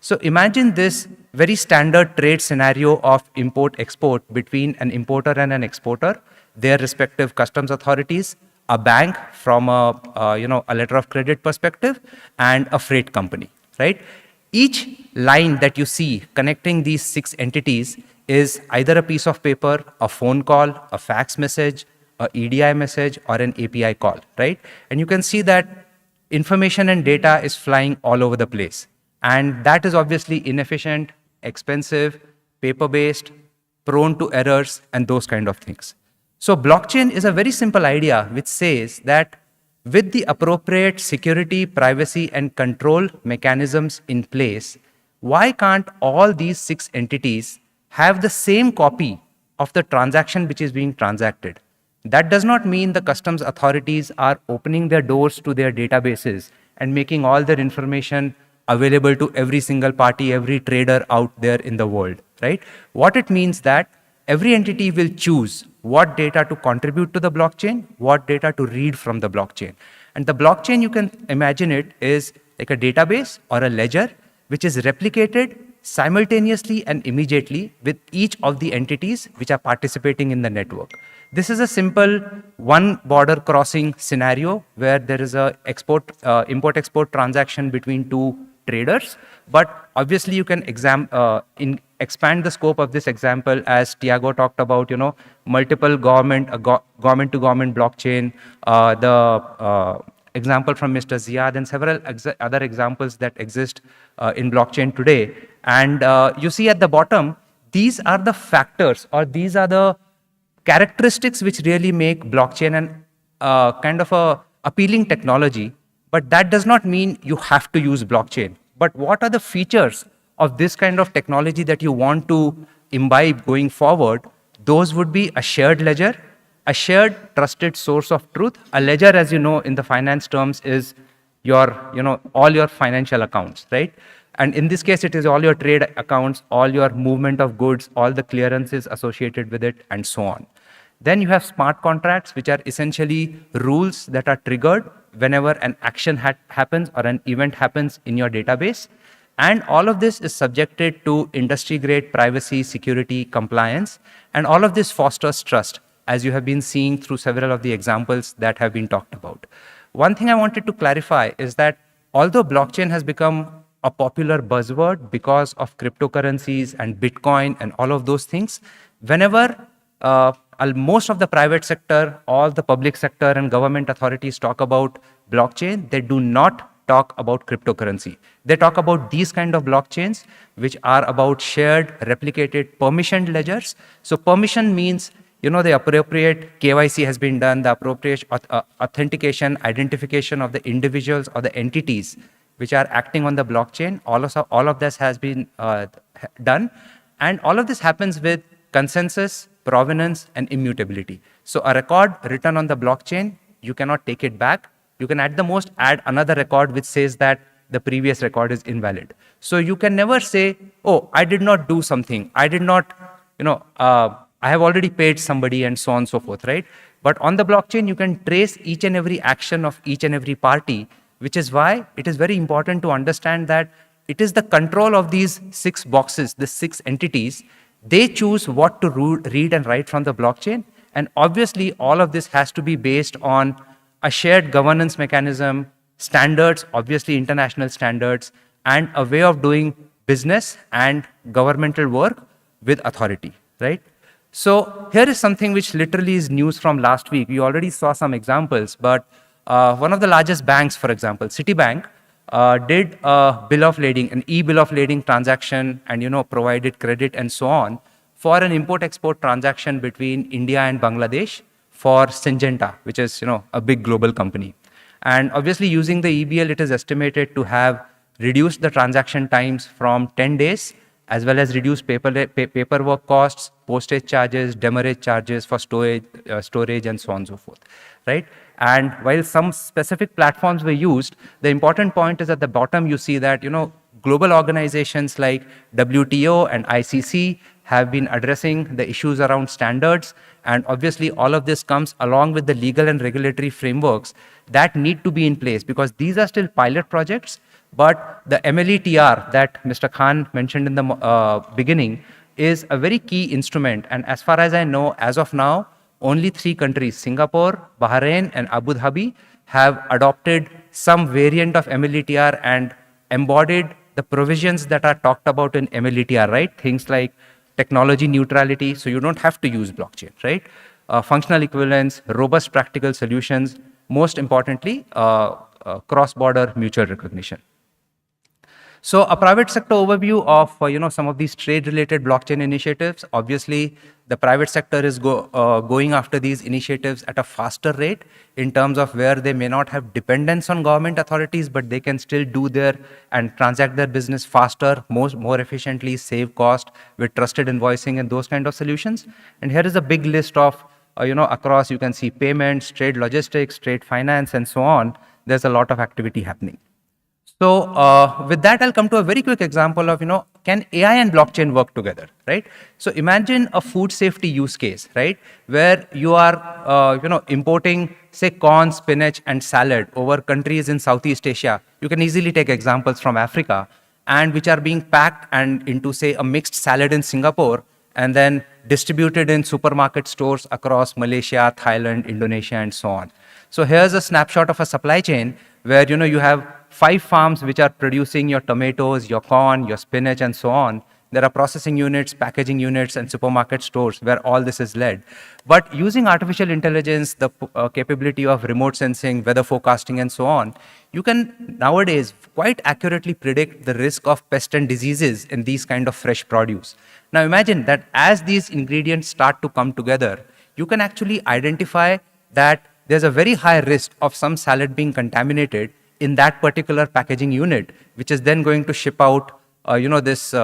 So imagine this very standard trade scenario of import-export between an importer and an exporter, their respective customs authorities, a bank from a letter of credit perspective, and a freight company, right? Each line that you see connecting these 6 entities is either a piece of paper, a phone call, a fax message, a EDI message, or an API call, right? And you can see that information and data is flying all over the place. And that is obviously inefficient, expensive, paper-based, prone to errors, and those kind of things. So blockchain is a very simple idea which says that with the appropriate security, privacy, and control mechanisms in place, why can't all these 6 entities have the same copy of the transaction which is being transacted? That does not mean the customs authorities are opening their doors to their databases and making all their information available to every single party, every trader out there in the world, right? What it means that every entity will choose what data to contribute to the blockchain, what data to read from the blockchain. And the blockchain, you can imagine it is like a database or a ledger, which is replicated simultaneously and immediately with each of the entities which are participating in the network. This is a simple one border crossing scenario where there is a import-export transaction between 2 traders. But obviously you can expand the scope of this example, as Tiago talked about, multiple government-to-government blockchain, the example from Mr. Ziad, and several other examples that exist in blockchain today. And you see at the bottom, these are the factors, or these are the characteristics which really make blockchain an kind of a appealing technology. But that does not mean you have to use blockchain. But what are the features of this kind of technology that you want to imbibe going forward? Those would be a shared ledger, a shared trusted source of truth. A ledger, as you know, in the finance terms, is your, all your financial accounts, right? And in this case, it is all your trade accounts, all your movement of goods, all the clearances associated with it, and so on. Then you have smart contracts, which are essentially rules that are triggered whenever an action happens or an event happens in your database. And all of this is subjected to industry-grade privacy, security, compliance, and all of this fosters trust, as you have been seeing through several of the examples that have been talked about. One thing I wanted to clarify is that although blockchain has become a popular buzzword because of cryptocurrencies and Bitcoin and all of those things, whenever most of the private sector, all the public sector and government authorities talk about blockchain, they do not talk about cryptocurrency. They talk about these kind of blockchains, which are about shared, replicated, permissioned ledgers. So permission means, the appropriate KYC has been done, the appropriate authentication, identification of the individuals or the entities which are acting on the blockchain. All of this has been done. And all of this happens with consensus, provenance, and immutability. So a record written on the blockchain, you cannot take it back. You can at the most add another record which says that the previous record is invalid. So you can never say, oh, I did not do something. I did not, I have already paid somebody, and so on and so forth, right? But on the blockchain, you can trace each and every action of each and every party, which is why it is very important to understand that it is the control of these 6 boxes, the 6 entities. They choose what to read and write from the blockchain. And obviously, all of this has to be based on a shared governance mechanism, standards, obviously international standards, and a way of doing business and governmental work with authority, right? So here is something which literally is news from last week. We already saw some examples, but one of the largest banks, for example, Citibank, did a bill of lading, an e-bill of lading transaction, and provided credit and so on for an import-export transaction between India and Bangladesh for Syngenta, which is a big global company. And obviously, using the EBL, it is estimated to have reduced the transaction times from 10 days, as well as reduced paperwork costs, postage charges, demurrage charges for storage, and so on and so forth, right? And while some specific platforms were used, the important point is at the bottom you see that global organizations like WTO and ICC have been addressing the issues around standards, and obviously all of this comes along with the legal and regulatory frameworks that need to be in place, because these are still pilot projects. But the MLETR that Mr. Khan mentioned in the beginning is a very key instrument. And as far as I know, as of now, only 3 countries, Singapore, Bahrain, and Abu Dhabi, have adopted some variant of MLETR and embodied the provisions that are talked about in MLETR, right? Things like technology neutrality, so you don't have to use blockchain, right? Functional equivalence, robust practical solutions, most importantly, cross-border mutual recognition. So a private sector overview of some of these trade-related blockchain initiatives. Obviously, the private sector is going after these initiatives at a faster rate in terms of where they may not have dependence on government authorities, but they can still do their and transact their business faster, more efficiently, save cost with trusted invoicing and those kind of solutions. And here is a big list of across. You can see payments, trade logistics, trade finance, and so on. There's a lot of activity happening. So with that, I'll come to a very quick example of, can AI and blockchain work together, right? So imagine a food safety use case, right? Where you are, importing, say, corn, spinach, and salad over countries in Southeast Asia. You can easily take examples from Africa, and which are being packed and into, say, a mixed salad in Singapore, and then distributed in supermarket stores across Malaysia, Thailand, Indonesia, and so on. So here's a snapshot of a supply chain where, you have 5 farms which are producing your tomatoes, your corn, your spinach, and so on. There are processing units, packaging units, and supermarket stores where all this is led. But using artificial intelligence, the capability of remote sensing, weather forecasting, and so on, you can nowadays quite accurately predict the risk of pests and diseases in these kind of fresh produce. Now imagine that as these ingredients start to come together, you can actually identify that there's a very high risk of some salad being contaminated in that particular packaging unit, which is then going to ship out, this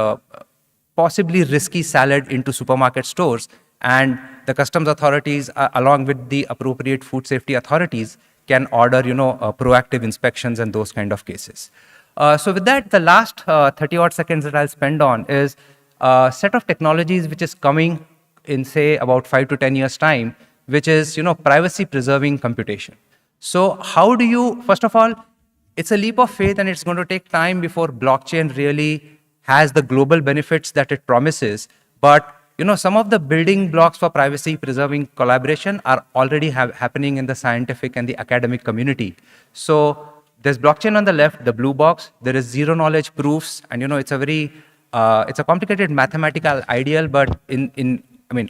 possibly risky salad into supermarket stores, and the customs authorities, along with the appropriate food safety authorities, can order, proactive inspections and those kind of cases. So with that, the last 30-odd seconds that I'll spend on is a set of technologies which is coming in, say, about 5 to 10 years' time, which is, privacy-preserving computation. So how do you, first of all, it's a leap of faith, and it's going to take time before blockchain really has the global benefits that it promises. But some of the building blocks for privacy-preserving collaboration are already happening in the scientific and the academic community. So there's blockchain on the left, the blue box. There is zero-knowledge proofs, and it's a very it's a complicated mathematical ideal, but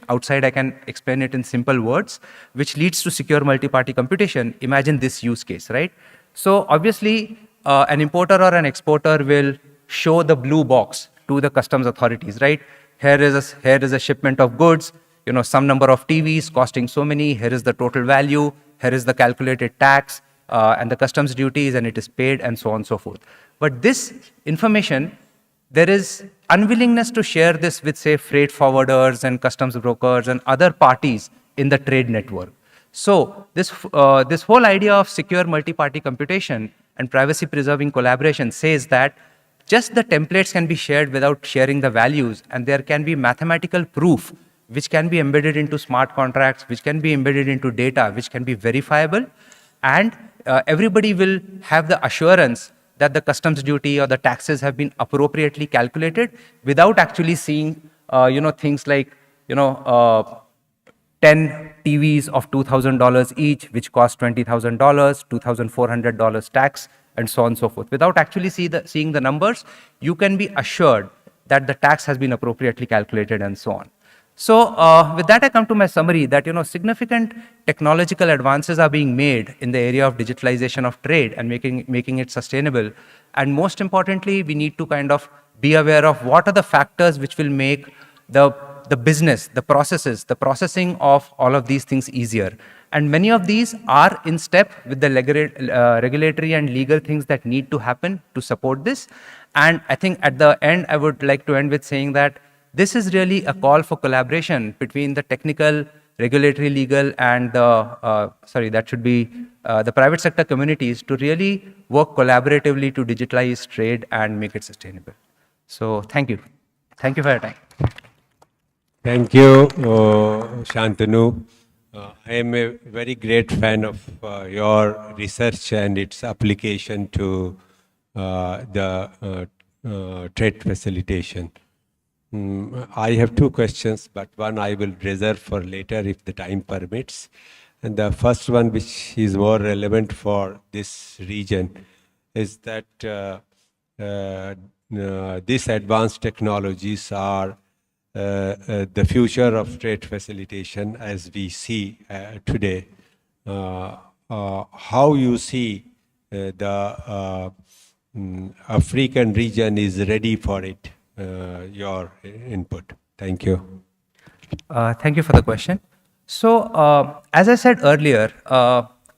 outside I can explain it in simple words, which leads to secure multi-party computation. Imagine this use case, right? So obviously, an importer or an exporter will show the blue box to the customs authorities, right? Here is a shipment of goods, some number of TVs costing so many. Here is the total value. Here is the calculated tax and the customs duties, and it is paid, and so on and so forth. But this information, there is unwillingness to share this with, say, freight forwarders and customs brokers and other parties in the trade network. So this whole idea of secure multi-party computation and privacy-preserving collaboration says that just the templates can be shared without sharing the values, and there can be mathematical proof which can be embedded into smart contracts, which can be embedded into data, which can be verifiable, and everybody will have the assurance that the customs duty or the taxes have been appropriately calculated without actually seeing, things like, 10 TVs of $2,000 each, which cost $20,000, $2,400 tax, and so on and so forth. Without actually seeing the numbers, you can be assured that the tax has been appropriately calculated and so on. So with that, I come to my summary that, significant technological advances are being made in the area of digitalization of trade and making it sustainable. And most importantly, we need to kind of be aware of what are the factors which will make the business, the processes, the processing of all of these things easier. And many of these are in step with the regulatory and legal things that need to happen to support this. And I think at the end, I would like to end with saying that this is really a call for collaboration between the technical, regulatory, legal, and the private sector communities to really work collaboratively to digitalize trade and make it sustainable. So thank you. Thank you for your time. Thank you, Shantanu. I am a very great fan of your research and its application to the trade facilitation. I have two questions, but one I will reserve for later if the time permits. And the first one, which is more relevant for this region, is that these advanced technologies are the future of trade facilitation as we see today. How you see the African region is ready for it? Your input. Thank you. Thank you for the question. So, as I said earlier,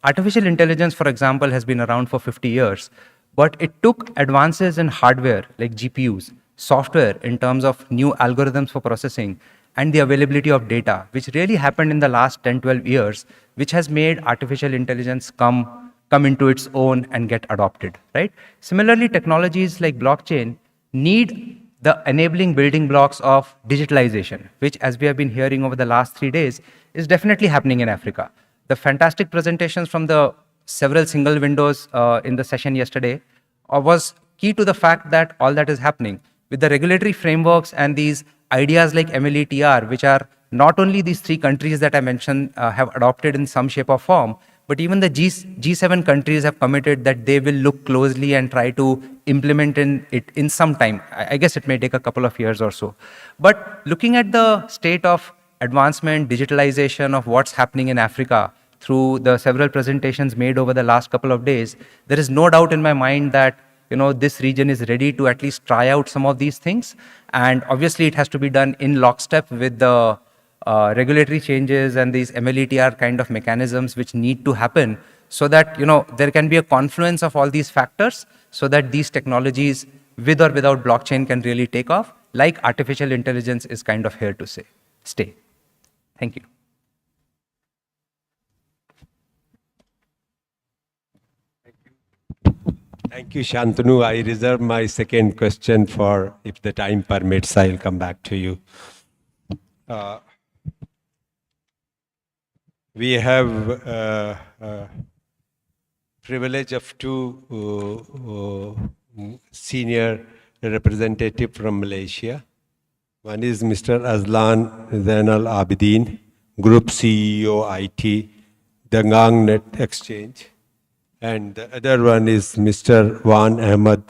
artificial intelligence, for example, has been around for 50 years, but it took advances in hardware like GPUs, software in terms of new algorithms for processing, and the availability of data, which really happened in the last 10, 12 years, which has made artificial intelligence come into its own and get adopted, right? Similarly, technologies like blockchain need the enabling building blocks of digitalization, which, as we have been hearing over the last 3 days, is definitely happening in Africa. The fantastic presentations from the several single windows in the session yesterday was key to the fact that all that is happening. With the regulatory frameworks and these ideas like MLETR, which are not only these 3 countries that I mentioned have adopted in some shape or form, but even the G7 countries have committed that they will look closely and try to implement it in some time. I guess it may take a couple of years or so. But looking at the state of advancement, digitalization of what's happening in Africa through the several presentations made over the last couple of days, there is no doubt in my mind that this region is ready to at least try out some of these things. And obviously it has to be done in lockstep with the regulatory changes and these MLETR kind of mechanisms which need to happen so that, there can be a confluence of all these factors so that these technologies with or without blockchain can really take off, like artificial intelligence is kind of here to stay. Thank you. Thank you, Shantanu. I reserve my second question for, if the time permits, I'll come back to you. We have privilege of 2 senior representatives from Malaysia. One is Mr. Azlan Zainal Abidin, Group CEO IT, Dangang Net Exchange. And the other one is Mr. Wan Ahmed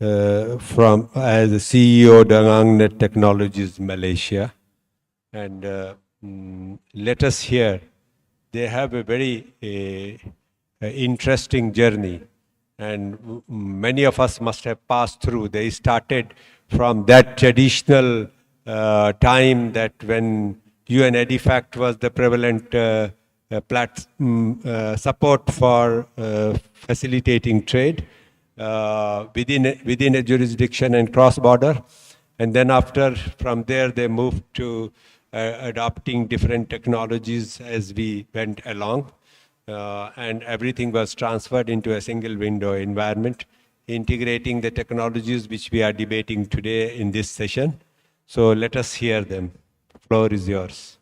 as the CEO Dangang Net Technologies Malaysia. And let us hear. They have a very interesting journey, and many of us must have passed through. They started from that traditional time that when UN EDIFACT was the prevalent support for facilitating trade within a jurisdiction and cross-border. And then from there, they moved to adopting different technologies as we went along. And everything was transferred into a single window environment, integrating the technologies which we are debating today in this session. So let us hear them. The floor is yours.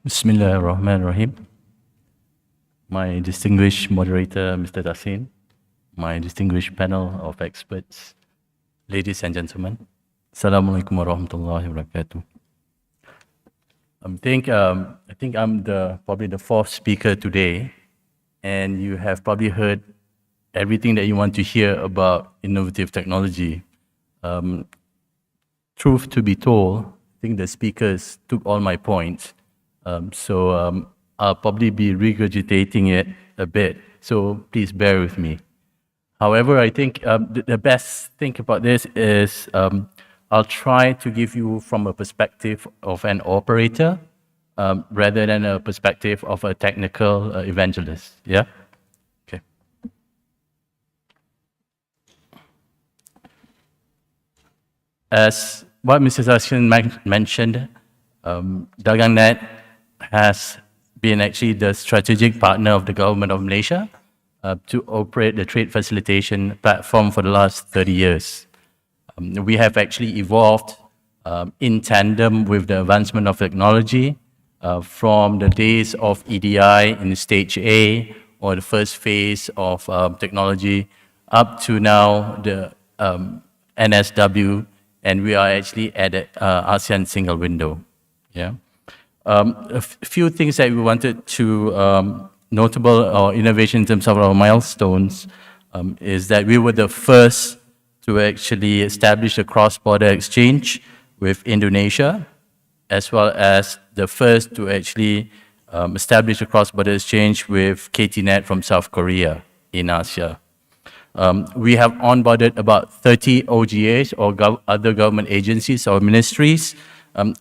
Bismillah ar-Rahman ar-Rahim. My distinguished moderator, Mr. Dasin, my distinguished panel of experts, ladies and gentlemen, Assalamu alaikum wa rahmatullahi wa barakatuh. I think I'm probably the 4th speaker today, and you have probably heard everything that you want to hear about innovative technology. Truth to be told, I think the speakers took all my points. So I'll probably be regurgitating it a bit, so please bear with me. However, I think the best thing about this is I'll try to give you from a perspective of an operator rather than a perspective of a technical evangelist. Yeah? Okay. As what Mr. Dasin mentioned, DagangNet has been actually the strategic partner of the government of Malaysia to operate the trade facilitation platform for the last 30 years. We have actually evolved in tandem with the advancement of technology from the days of EDI in stage A or the first phase of technology up to now the NSW and we are actually at the ASEAN single window. Yeah. Few things that we wanted to notable or innovation in terms of our milestones is that we were the first to actually establish a cross-border exchange with Indonesia, as well as the first to actually establish a cross-border exchange with KTNet from South Korea in Asia. We have onboarded about 30 OGAs or other government agencies or ministries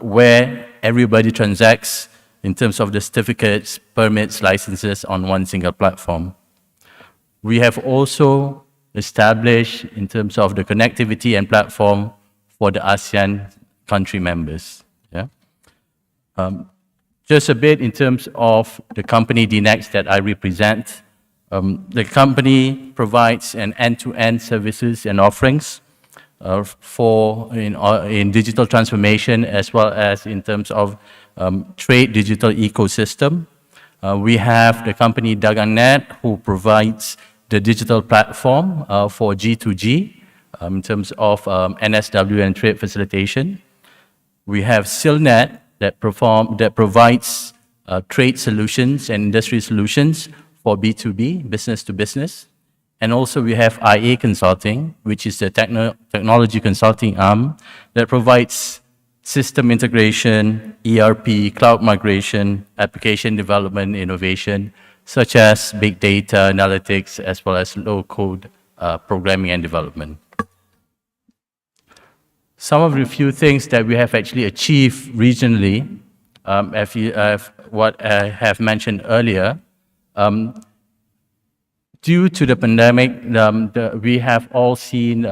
where everybody transacts in terms of the certificates, permits, licenses on one single platform. We have also established in terms of the connectivity and platform for the ASEAN country members. Yeah. Just a bit in terms of the company DNext that I represent. The company provides an end-to-end services and offerings in digital transformation, as well as in terms of trade digital ecosystem. We have the company DagangNet, who provides the digital platform for G2G in terms of NSW and trade facilitation. We have Silnet that provides trade solutions and industry solutions for B2B, business to business. And also we have IA Consulting, which is the technology consulting arm that provides system integration, ERP, cloud migration, application development, innovation, such as big data analytics, as well as low-code programming and development. Some of the few things that we have actually achieved regionally, what I have mentioned earlier, due to the pandemic, we have all seen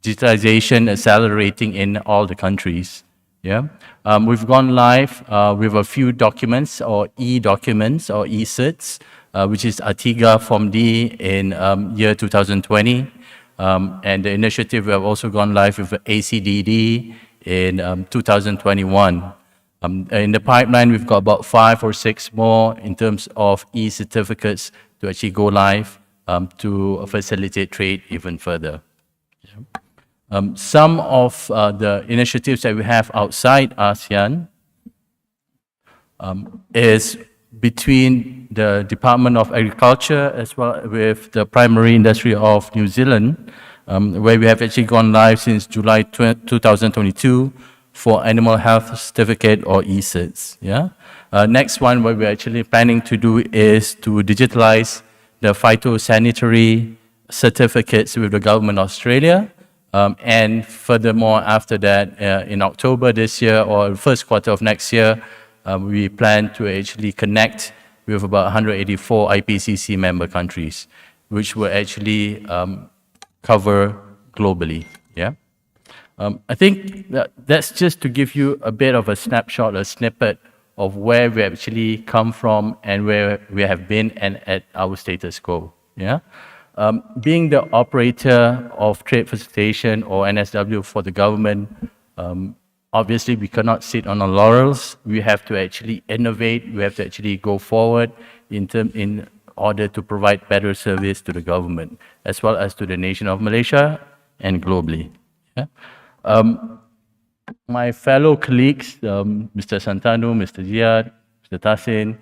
digitalization accelerating in all the countries. Yeah, we've gone live with a few documents or e-documents or e-certs, which is Atiga Form D in year 2020. And the initiative, we have also gone live with ACDD in 2021. In the pipeline, we've got about 5 or 6 more in terms of e-certificates to actually go live to facilitate trade even further. Yeah. Some of the initiatives that we have outside ASEAN is between the Department of Agriculture as well with the primary industry of New Zealand, where we have actually gone live since July 2022 for animal health certificate or e-certs. Yeah? Next one, what we're actually planning to do is to digitalize the phytosanitary certificates with the government of Australia. And furthermore, after that, in October this year or first quarter of next year, we plan to actually connect with about 184 IPCC member countries, which will actually cover globally. Yeah, I think that's just to give you a bit of a snapshot, a snippet of where we actually come from and where we have been and at our status quo. Yeah. Being the operator of trade facilitation or NSW for the government, obviously we cannot sit on our laurels. We have to actually innovate. We have to actually go forward in order to provide better service to the government, as well as to the nation of Malaysia and globally. Yeah? My fellow colleagues, Mr. Santanu, Mr. Ziad, Mr. Tassin,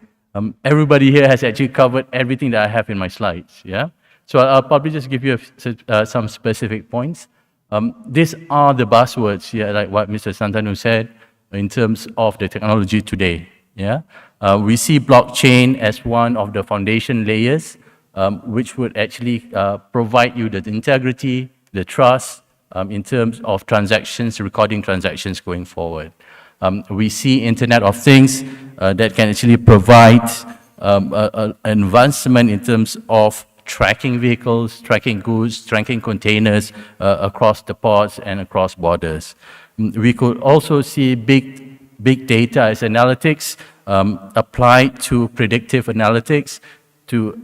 everybody here has actually covered everything that I have in my slides. Yeah. So I'll probably just give you some specific points. These are the buzzwords, yeah, like what Mr. Santanu said, in terms of the technology today. Yeah, we see blockchain as one of the foundation layers, which would actually provide you the integrity, the trust, in terms of transactions, recording transactions going forward. We see Internet of Things that can actually provide an advancement in terms of tracking vehicles, tracking goods, tracking containers across the ports and across borders. We could also see big data as analytics applied to predictive analytics to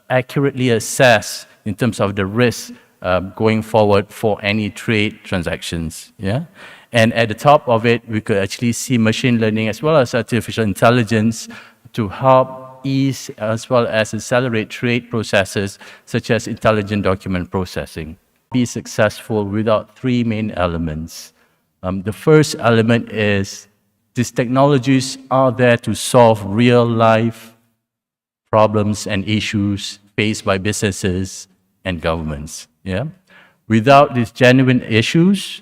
accurately assess in terms of the risk going forward for any trade transactions. Yeah? And at the top of it, we could actually see machine learning as well as artificial intelligence to help ease as well as accelerate trade processes such as intelligent document processing. Be successful without 3 main elements. The first element is these technologies are there to solve real-life problems and issues faced by businesses and governments. Yeah? Without these genuine issues,